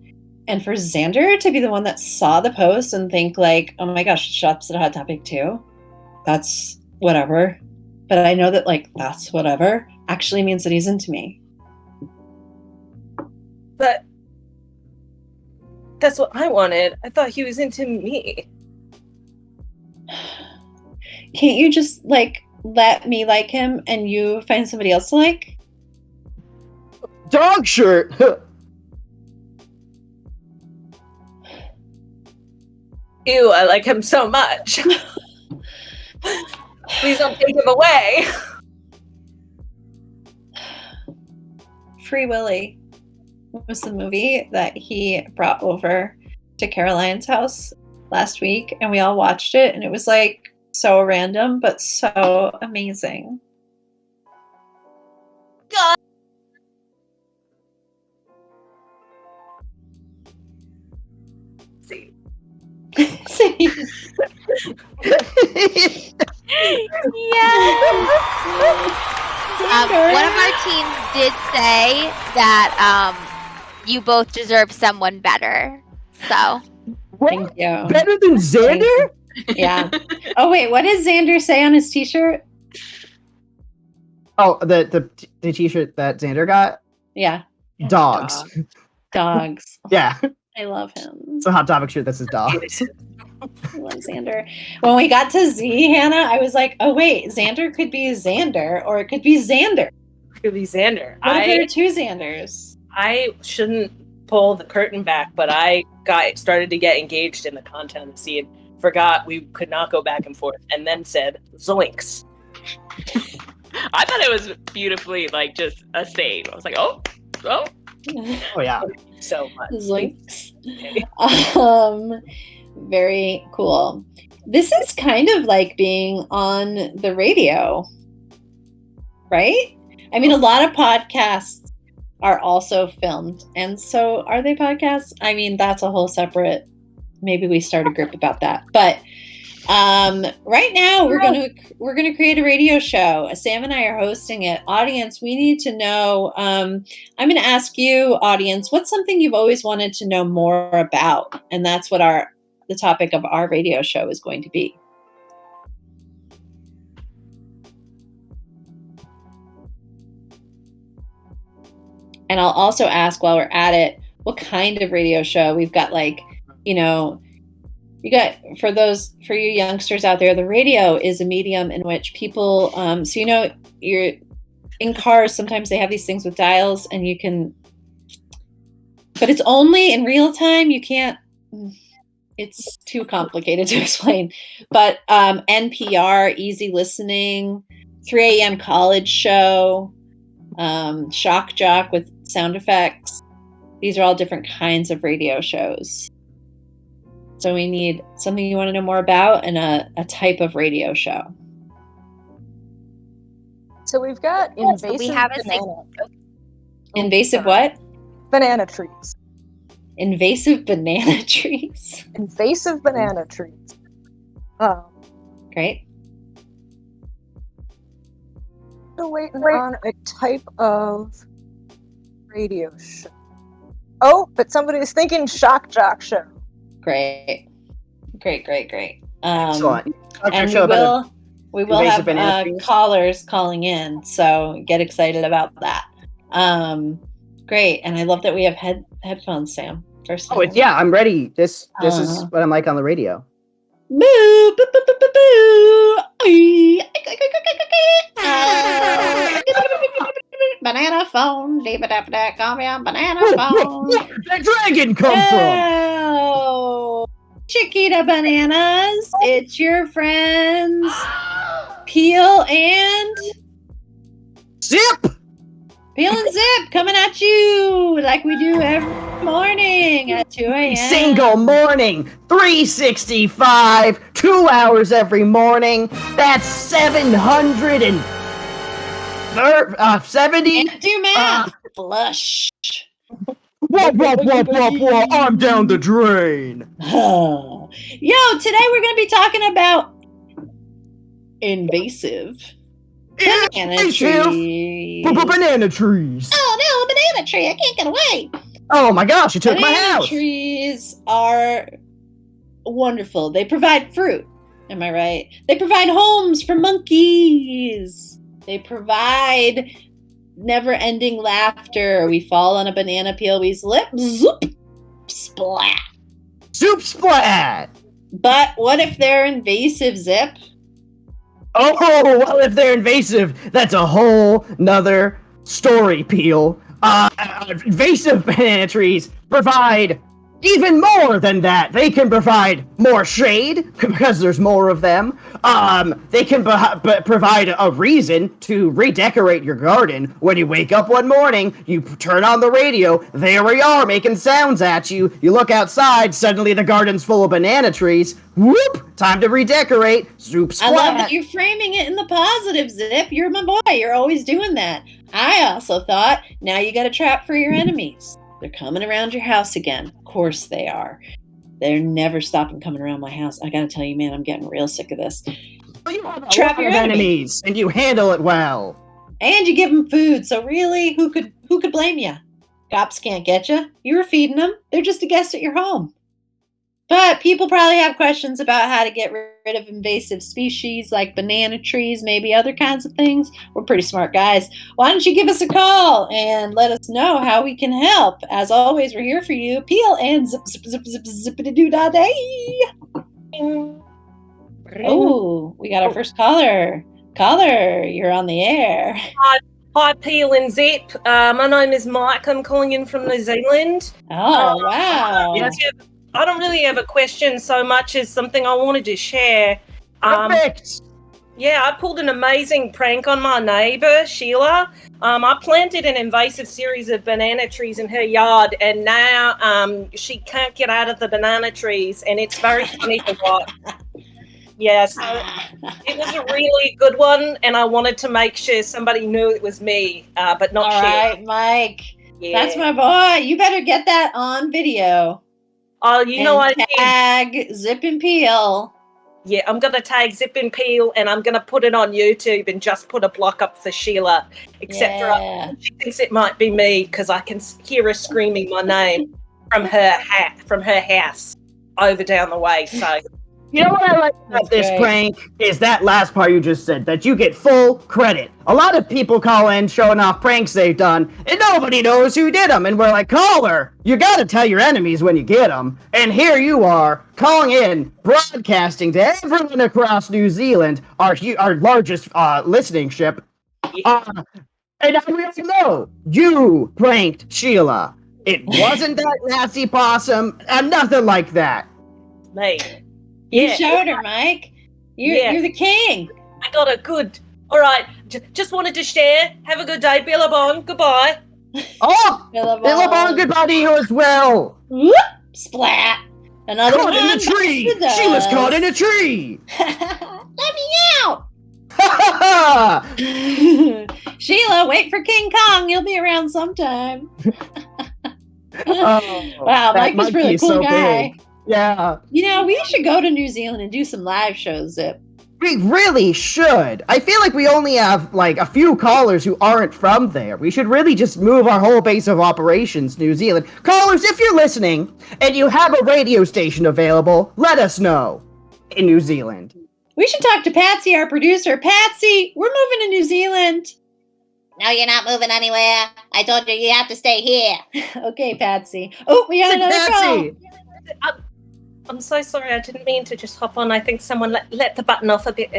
and for Xander to be the one that saw the post and think like, oh my gosh, shops at a hot topic too. That's whatever. But I know that like that's whatever actually means that he's into me. But that's what I wanted. I thought he was into me. Can't you just like let me like him and you find somebody else to like? Dog shirt. Ew, I like him so much. Please don't take him away. Free Willy was the movie that he brought over to Caroline's house last week, and we all watched it, and it was like so random but so amazing. God. See. One of our teams did say that you both deserve someone better. So Thank you. Better than Xander? Yeah. Oh wait, what does Xander say on his t-shirt? Oh, the t-shirt that Xander got? Yeah. Dogs. Dogs. Yeah. I love him. It's a Hot Topic shirt that says dogs. I love Xander. When we got to Z, Hannah, I was like, oh wait, Xander could be Xander, or it could be Xander. It could be Xander. What if there are two Xanders? I shouldn't pull the curtain back, but I started to get engaged in the content of the scene, forgot we could not go back and forth, and then said zoinks. I thought it was beautifully like just a save. I was like, oh. Oh yeah. So much. Zoinks. Very cool. This is kind of like being on the radio, right? I mean, a lot of podcasts are also filmed, and so are they podcasts? I mean, that's a whole separate. Maybe we start a group about that. But right now, we're gonna create a radio show. Sam and I are hosting it. Audience, we need to know. I'm going to ask you, audience, what's something you've always wanted to know more about? And that's what the topic of our radio show is going to be. And I'll also ask while we're at it, what kind of radio show? We've got for you youngsters out there, the radio is a medium in which people, you're in cars, sometimes they have these things with dials and but it's only in real time. You can't, it's too complicated to explain, but NPR, easy listening, 3 a.m. college show, shock jock with sound effects. These are all different kinds of radio shows. So we need something you want to know more about and a type of radio show. So we've got invasive Invasive what? Banana trees. Invasive banana trees. Invasive banana trees. Great. Still waiting on a type of radio show. Oh, but somebody is thinking shock jock show. Great. Excellent. And we will have callers calling in, so get excited about that. Great, and I love that we have headphones, Sam. First. Oh, I'm ready. This is what I'm like on the radio. Boo, boo, boo, boo, boo, boo. Banana phone, call me on banana phone. Where did that dragon come from? Chiquita Bananas, it's your friends Peel and Zip. Peel and Zip coming at you like we do every morning at 2 a.m. Single morning, 365, 2 hours every morning. That's 770. Can't do math. Flush. Whoa, I'm down the drain. Yo, today we're going to be talking about invasive banana trees. Banana trees. Oh no, a banana tree. I can't get away. Oh my gosh, you took my house. Trees are wonderful. They provide fruit. Am I right? They provide homes for monkeys. They provide never-ending laughter. We fall on a banana peel, we slip, zoop, splat. Zoop splat! But what if they're invasive, Zip? Oh, well, if they're invasive, that's a whole nother story, Peel. Invasive banana trees provide even more than that, they can provide more shade because there's more of them. They can provide a reason to redecorate your garden. When you wake up one morning, you turn on the radio, there we are making sounds at you. You look outside, suddenly the garden's full of banana trees. Whoop! Time to redecorate. Zoop splat. I love that you're framing it in the positive, Zip. You're my boy. You're always doing that. I also thought, now you got a trap for your enemies. They're coming around your house again. Of course they are. They're never stopping coming around my house. I gotta tell you, man, I'm getting real sick of this. You have a Trap lot your of enemies, and you handle it well. And you give them food. So really, who could blame you? Cops can't get you. You were feeding them. They're just a guest at your home. But people probably have questions about how to get rid of invasive species like banana trees, maybe other kinds of things. We're pretty smart guys. Why don't you give us a call and let us know how we can help? As always, we're here for you. Peel and zip, zip, zip, zip, zippity-doo-dah-day. Oh, we got our first caller. Caller, you're on the air. Hi, Peel and Zip. My name is Mike. I'm calling in from New Zealand. Oh, wow. Yes, I don't really have a question so much as something I wanted to share. Perfect. Yeah, I pulled an amazing prank on my neighbour, Sheila. I planted an invasive series of banana trees in her yard, and now she can't get out of the banana trees, and it's very funny to watch. Yeah, so it was a really good one, and I wanted to make sure somebody knew it was me, but not All Sheila. right, Mike. Yeah. That's my boy. You better get that on video. Oh, you know I did. Tag Zip and Peel. Yeah, I'm going to tag Zip and Peel, and I'm going to put it on YouTube and just put a block up for Sheila. Except for she thinks it might be me because I can hear her screaming my name from her house over down the way. So You know what I like about this prank is that last part you just said, that you get full credit. A lot of people call in showing off pranks they've done, and nobody knows who did them. And we're like, caller, you gotta tell your enemies when you get them. And here you are, calling in, broadcasting to everyone across New Zealand, our largest listening ship. And now we also know, you pranked Sheila. It wasn't that nasty possum, and nothing like that. mate. You Yeah. showed her, Mike. You're the king. I got a good. All right, just wanted to share. Have a good day, Billabong. Goodbye. Oh, Billabong. Billabong, goodbye to you as well. Whoop! Splat. Another Caught one. in a tree. She was caught in a tree. Let me out. Ha Sheila, wait for King Kong. He'll be around sometime. Oh, Wow, that Mike was a really monkey is cool so guy. big. Yeah, You know, we should go to New Zealand and do some live shows, Zip. we really should. I feel like we only have like a few callers who aren't from there. We should really just move our whole base of operations, New Zealand. Callers, if you're listening and you have a radio station available, let us know in New Zealand. We should talk to Patsy, our producer. Patsy, we're moving to New Zealand. No, you're not moving anywhere. I told you you have to stay here. Okay, Patsy. Oh, we got another Patsy. call. I'm so sorry. I didn't mean to just hop on. I think someone let the button off a bit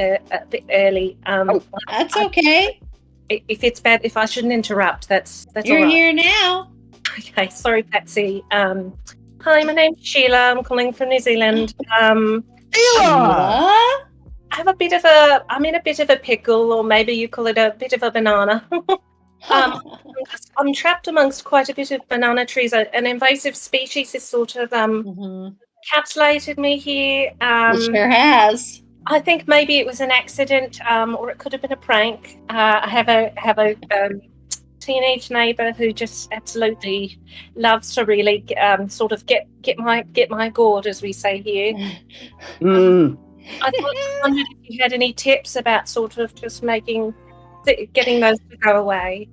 early. That's okay. If it's bad, if I shouldn't interrupt, that's You're all right. here now. Okay, sorry, Patsy. Hi, my name's Sheila. I'm calling from New Zealand. Sheila! What? I'm in a bit of a pickle, or maybe you call it a bit of a banana. I'm trapped amongst quite a bit of banana trees. An invasive species has sort of encapsulated me here. It sure has. I think maybe it was an accident, or it could have been a prank. I have a teenage neighbour who just absolutely loves to really sort of get my gourd, as we say here. I wondered if you had any tips about sort of just getting those to go away.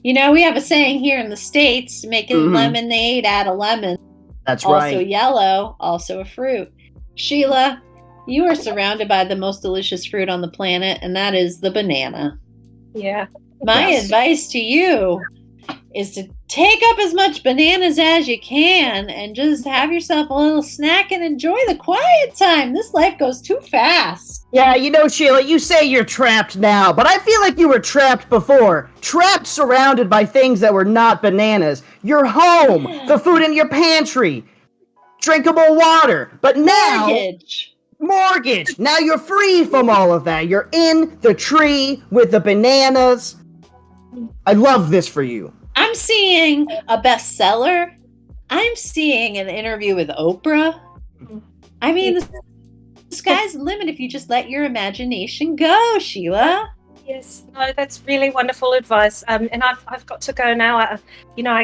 You know, we have a saying here in the States, making lemonade out of lemon. That's Also right. yellow, also a fruit. Sheila, you are surrounded by the most delicious fruit on the planet, and that is the banana. Yeah. My Yes. advice to you is to take up as much bananas as you can and just have yourself a little snack and enjoy the quiet time. This life goes too fast. Yeah, you know, Sheila, you say you're trapped now, but I feel like you were trapped before. Trapped surrounded by things that were not bananas. Your home, the food in your pantry. drinkable water. But now, Mortgage. now you're free from all of that. You're in the tree with the bananas. I love this for you. I'm seeing a bestseller. I'm seeing an interview with Oprah. I mean, the sky's the limit if you just let your imagination go, Sheila. Yes, no, that's really wonderful advice. And I've got to go now. I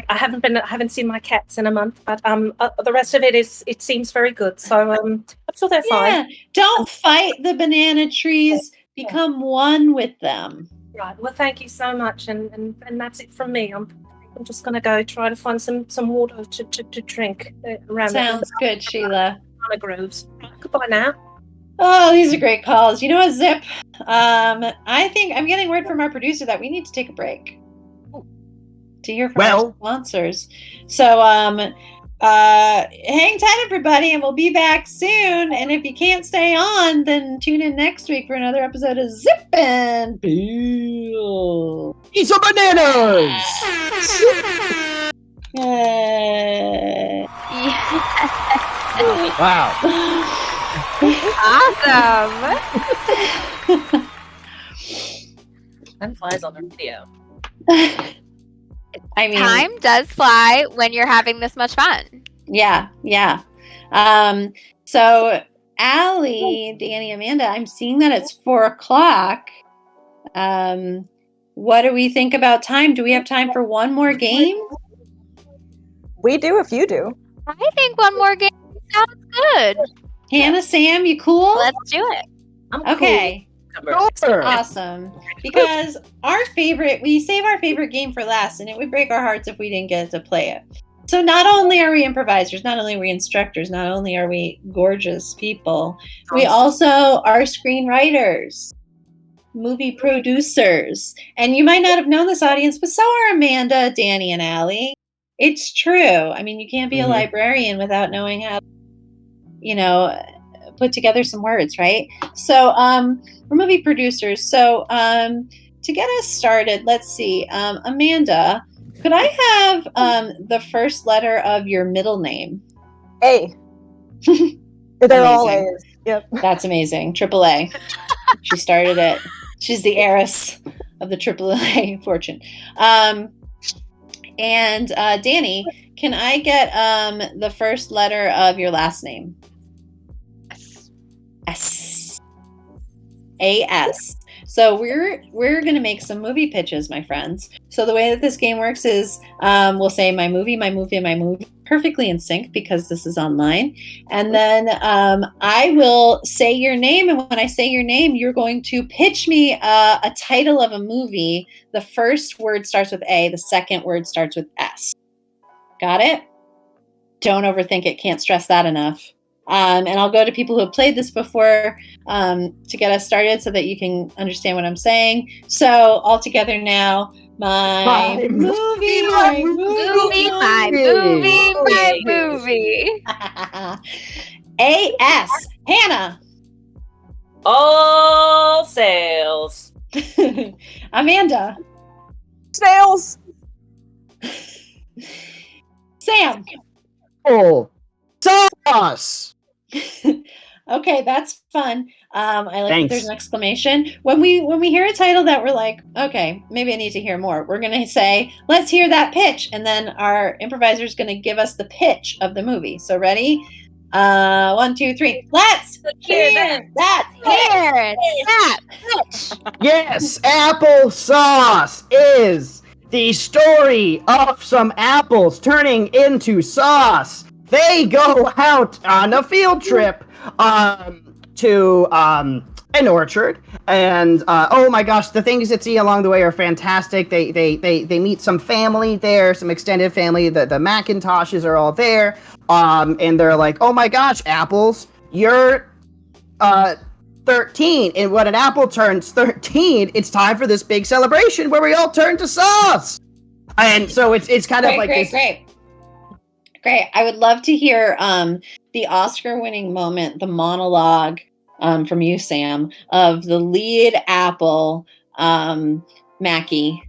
haven't seen my cats in a month, but the rest of it seems very good. So I'm sure they're fine. Don't fight the banana trees. Become one with them. Right. Well, thank you so much, and that's it from me. I'm just gonna go try to find some water to drink around. Sounds good, Sheila. The groves. Goodbye now. Oh, these are great calls. You know what, Zip? I think I'm getting word from our producer that we need to take a break to hear from our sponsors. So, hang tight, everybody, and we'll be back soon. And if you can't stay on, then tune in next week for another episode of Zip and Bill. Eat some bananas! Wow. Awesome. Time flies on the video. I mean, Time does fly when you're having this much fun. Yeah. So Allie, Dani, Amanda, I'm seeing that it's 4:00. What do we think about time? Do we have time for one more game? We do if you do. I think one more game sounds good. Hannah, Sam, you cool? Let's do it. I'm cool. Okay. Sure. Awesome. Because we save our favorite game for last, and it would break our hearts if we didn't get to play it. So not only are we improvisers, not only are we instructors, not only are we gorgeous people, we also are screenwriters, movie producers. And you might not have known this, audience, but so are Amanda, Dani, and Allie. It's true. I mean, you can't be a librarian without knowing how to, put together some words, right? So we're movie producers. So to get us started, let's see. Amanda, could I have the first letter of your middle name? A. They're all A's. Yep. That's amazing. Triple A. She started it. She's the heiress of the AAA fortune. And Dani, can I get the first letter of your last name? S. A-S. So we're gonna make some movie pitches, my friends. So the way that this game works is we'll say my movie, perfectly in sync because this is online. And then I will say your name, and when I say your name, you're going to pitch me a title of a movie. The first word starts with A, the second word starts with S. Got it? Don't overthink it. Can't stress that enough. And I'll go to people who have played this before to get us started so that you can understand what I'm saying. So all together now, my movie. A-S. Hannah. All sales. Amanda. Snails. Sam. Oh, sauce. Okay, that's fun. I like that Thanks. there's an exclamation. When we hear a title that we're like, okay, maybe I need to hear more, we're gonna say, let's hear that pitch, and then our improviser is gonna give us the pitch of the movie. So ready? 1, 2, 3. Let's hear that pitch. Yes, applesauce is the story of some apples turning into sauce. They go out on a field trip to an orchard, and oh my gosh, the things that see along the way are fantastic. They meet some family there, some extended family. The Macintoshes are all there, and they're like, oh my gosh, Apples, you're 13, and when an apple turns 13, it's time for this big celebration where we all turn to sauce. And so it's kind of like this. Great. I would love to hear the Oscar-winning moment, the monologue from you, Sam, of the lead apple, Mackie,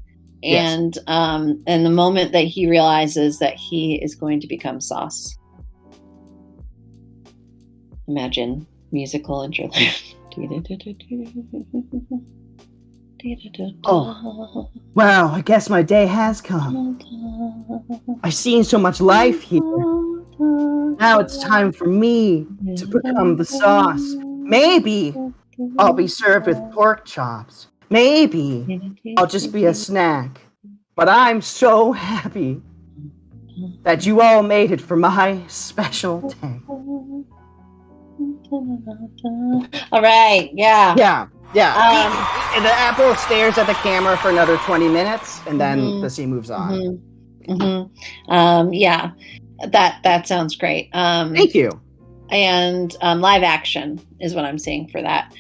and the moment that he realizes that he is going to become sauce. Imagine musical interlude. Oh. Well, I guess my day has come. I've seen so much life here. Now it's time for me to become the sauce. Maybe I'll be served with pork chops. Maybe I'll just be a snack. But I'm so happy that you all made it for my special day. All right, yeah. Yeah. And the apple stares at the camera for another 20 minutes, and then the scene moves on. Yeah, that sounds great. Thank you. And live action is what I'm seeing for that.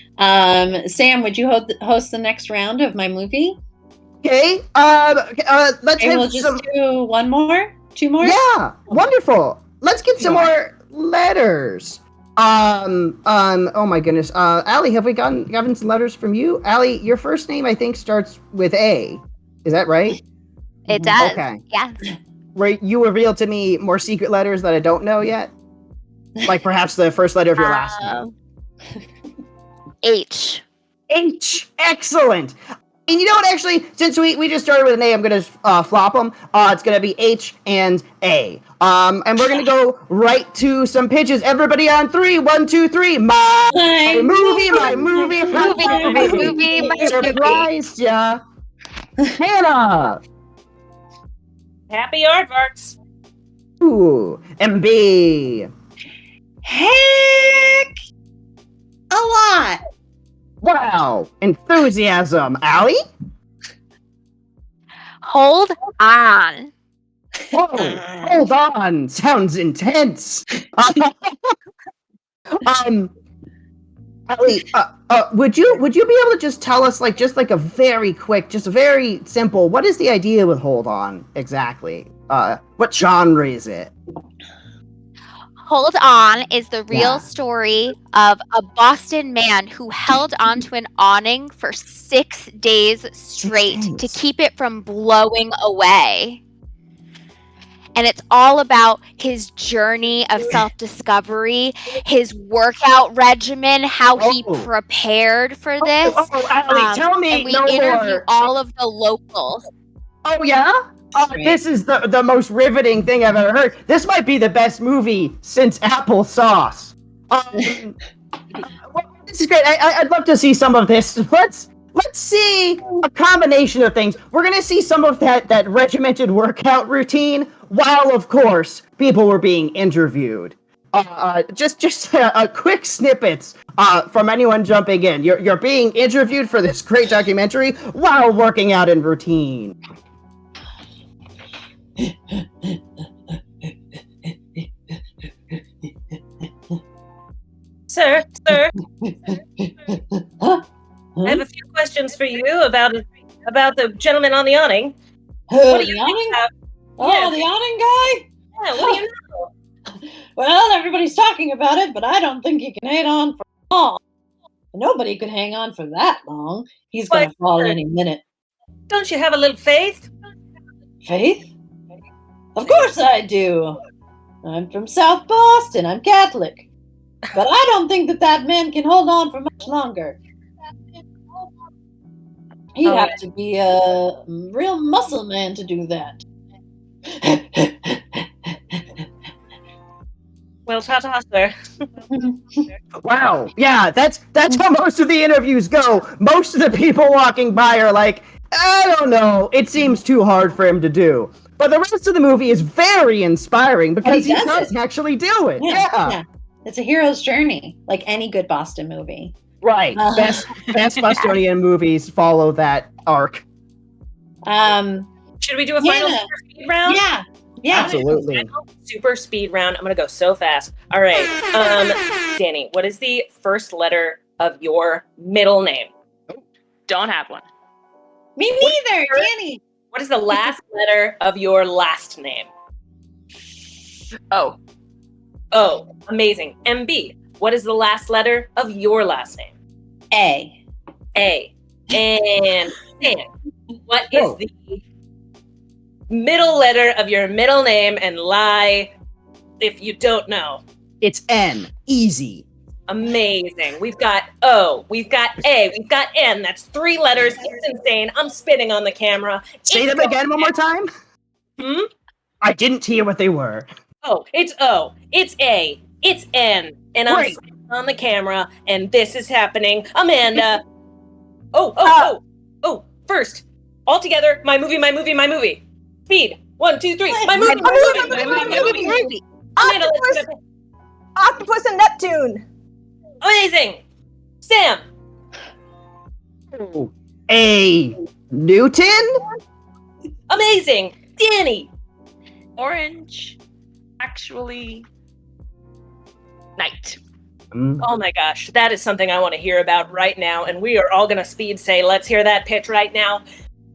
Sam, would you host the next round of my movie? Okay. Let's And have we'll just do two more. Yeah, wonderful. Let's get some more letters. Oh my goodness. Allie, have we gotten some letters from you? Allie, your first name I think starts with A. Is that right? It does. Okay. Yes. Right. You revealed to me more secret letters that I don't know yet. Like perhaps the first letter of your last name. H. H. Excellent. And you know what? Actually, since we just started with an A, I'm gonna flop them. It's gonna be H and A. And we're gonna go right to some pitches. Everybody on 3, 1, 2, 3. My movie. Surprised ya, Hannah. Happy aardvarks. Ooh, MB. Heck, a lot. Wow, enthusiasm. Allie? Hold on. Oh, hold on. Sounds intense. Allie, would you be able to just tell us, like a very quick, just a very simple, what is the idea with Hold On exactly? What genre is it? Hold On is the real story of a Boston man who held onto an awning for 6 days straight to keep it from blowing away. And it's all about his journey of self-discovery, his workout regimen, how he prepared for this. Allie, tell me and we interview all of the locals. Oh, yeah? This is the most riveting thing I've ever heard. This might be the best movie since Applesauce. This is great. I'd love to see some of this. Let's see a combination of things. We're gonna see some of that regimented workout routine, while of course people were being interviewed. Just a quick snippets from anyone jumping in. You're being interviewed for this great documentary while working out in routine. Sir, I have a few questions for you about the gentleman on the awning. What do you awning? Yeah. The awning guy? Yeah, what do you know? Well, everybody's talking about it, but I don't think he can hang on for long. Nobody could hang on for that long. He's going to fall any minute. Don't you have a little faith? Faith? Of course I do. I'm from South Boston. I'm Catholic. But I don't think that man can hold on for much longer. He'd have to be a real muscle man to do that. Well, ta-ta, sir. Wow. Yeah, that's how most of the interviews go. Most of the people walking by are like, I don't know. It seems too hard for him to do. But the rest of the movie is very inspiring because he does actually do it. Yeah. It's a hero's journey, like any good Boston movie. Right. Best Bostonian movies follow that arc. Should we do a final super speed round? Yeah, absolutely. Super speed round. I'm gonna go so fast. All right, Dani, what is the first letter of your middle name? Don't have one. Me neither, Dani. What is the last letter of your last name? Oh. Oh, amazing. MB, what is the last letter of your last name? A. And Sam, what is the middle letter of your middle name? And lie if you don't know. It's N. Easy. Amazing. We've got O, we've got A, we've got N. That's 3 letters. It's insane. I'm spitting on the camera. Say them again one more time. I didn't hear what they were. Oh, it's O, it's A, it's N, and I'm Great. spitting on the camera, and this is happening. Amanda. Oh, first. All together, my movie. Speed. 1, 2, 3. My movie. Amanda, let's get Octopus and Neptune. Amazing. Sam. A Newton? Amazing. Dani. Orange, actually, night. Oh my gosh, that is something I want to hear about right now, and we are all going to speed say, let's hear that pitch right now.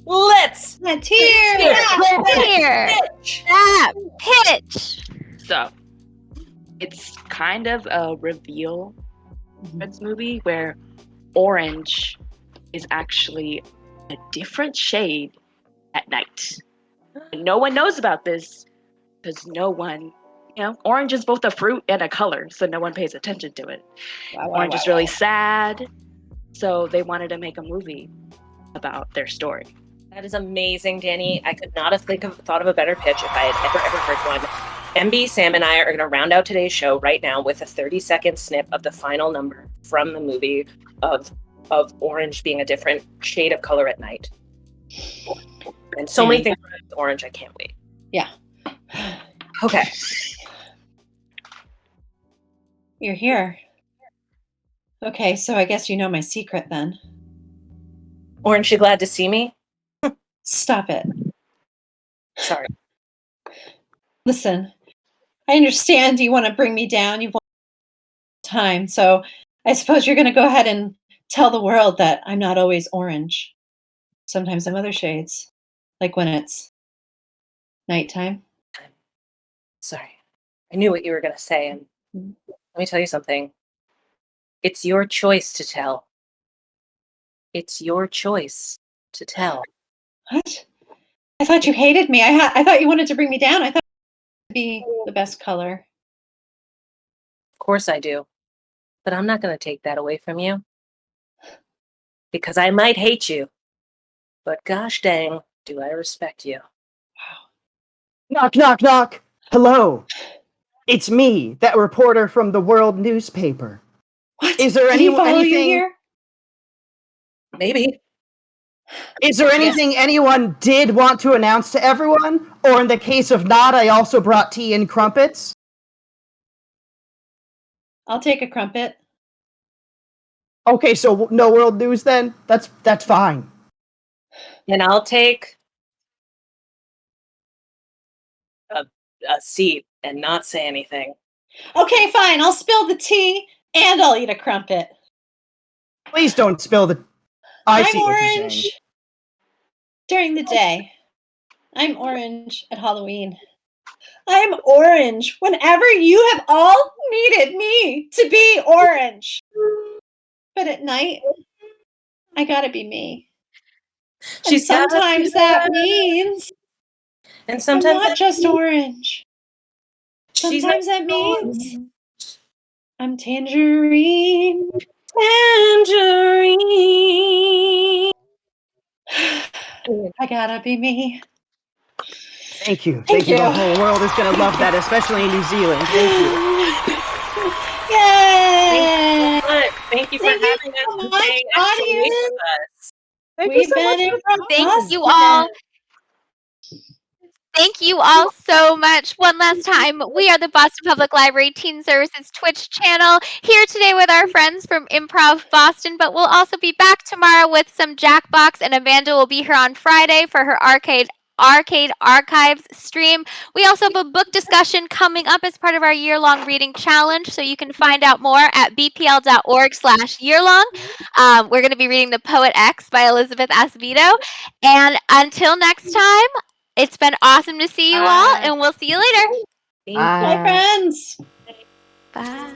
Let's hear that pitch. So, it's kind of a reveal for this movie where orange is actually a different shade at night. And no one knows about this because orange is both a fruit and a color, so no one pays attention to it. Orange is really sad, so they wanted to make a movie about their story. That is amazing, Dani. I could not have thought of a better pitch if I had ever heard one. MB, Sam, and I are going to round out today's show right now with a 30-second snip of the final number from the movie of orange being a different shade of color at night. And so many things with orange, I can't wait. Yeah. Okay. You're here. Okay, so I guess you know my secret then. Orange, you glad to see me? Stop it. Sorry. Listen, I understand you want to bring me down. You've wanted time, so I suppose you're going to go ahead and tell the world that I'm not always orange. Sometimes I'm other shades, like when it's nighttime. Sorry. I knew what you were going to say, and let me tell you something. It's your choice to tell. It's your choice to tell. What? I thought you hated me. I thought you wanted to bring me down. I thought it would be the best color. Of course I do. But I'm not going to take that away from you. Because I might hate you. But gosh dang, do I respect you. Knock, knock, knock. Hello. It's me, that reporter from the World newspaper. What? Is there Did he follow anything you here? Maybe. Is there anything anyone did want to announce to everyone? Or in the case of not, I also brought tea and crumpets? I'll take a crumpet. Okay, so no world news then? That's fine. And I'll take a seat and not say anything. Okay, fine. I'll spill the tea and I'll eat a crumpet. Please don't spill the... I I'm see what you're orange saying. during the day. I'm orange at Halloween. I'm orange whenever you have all needed me to be orange. But at night, I gotta be me. And sometimes that means And I'm sometimes not just orange. she's Sometimes not that means I'm tangerine. tangerine. I gotta be me. Thank you. Thank you. The whole world is going to love that, especially in New Zealand. Thank you. Yay! Thank you for Thank you having so us. much, Staying actually audience. with us. Thank you We've so much been for in coming. Thank you all. Thank you all so much. One last time, we are the Boston Public Library Teen Services Twitch channel, here today with our friends from Improv Boston, but we'll also be back tomorrow with some Jackbox, and Amanda will be here on Friday for her Arcade Archives stream. We also have a book discussion coming up as part of our year-long reading challenge, so you can find out more at bpl.org/yearlong. We're going to be reading The Poet X by Elizabeth Acevedo. And until next time, it's been awesome to see you all, and we'll see you later. Bye, friends. Bye.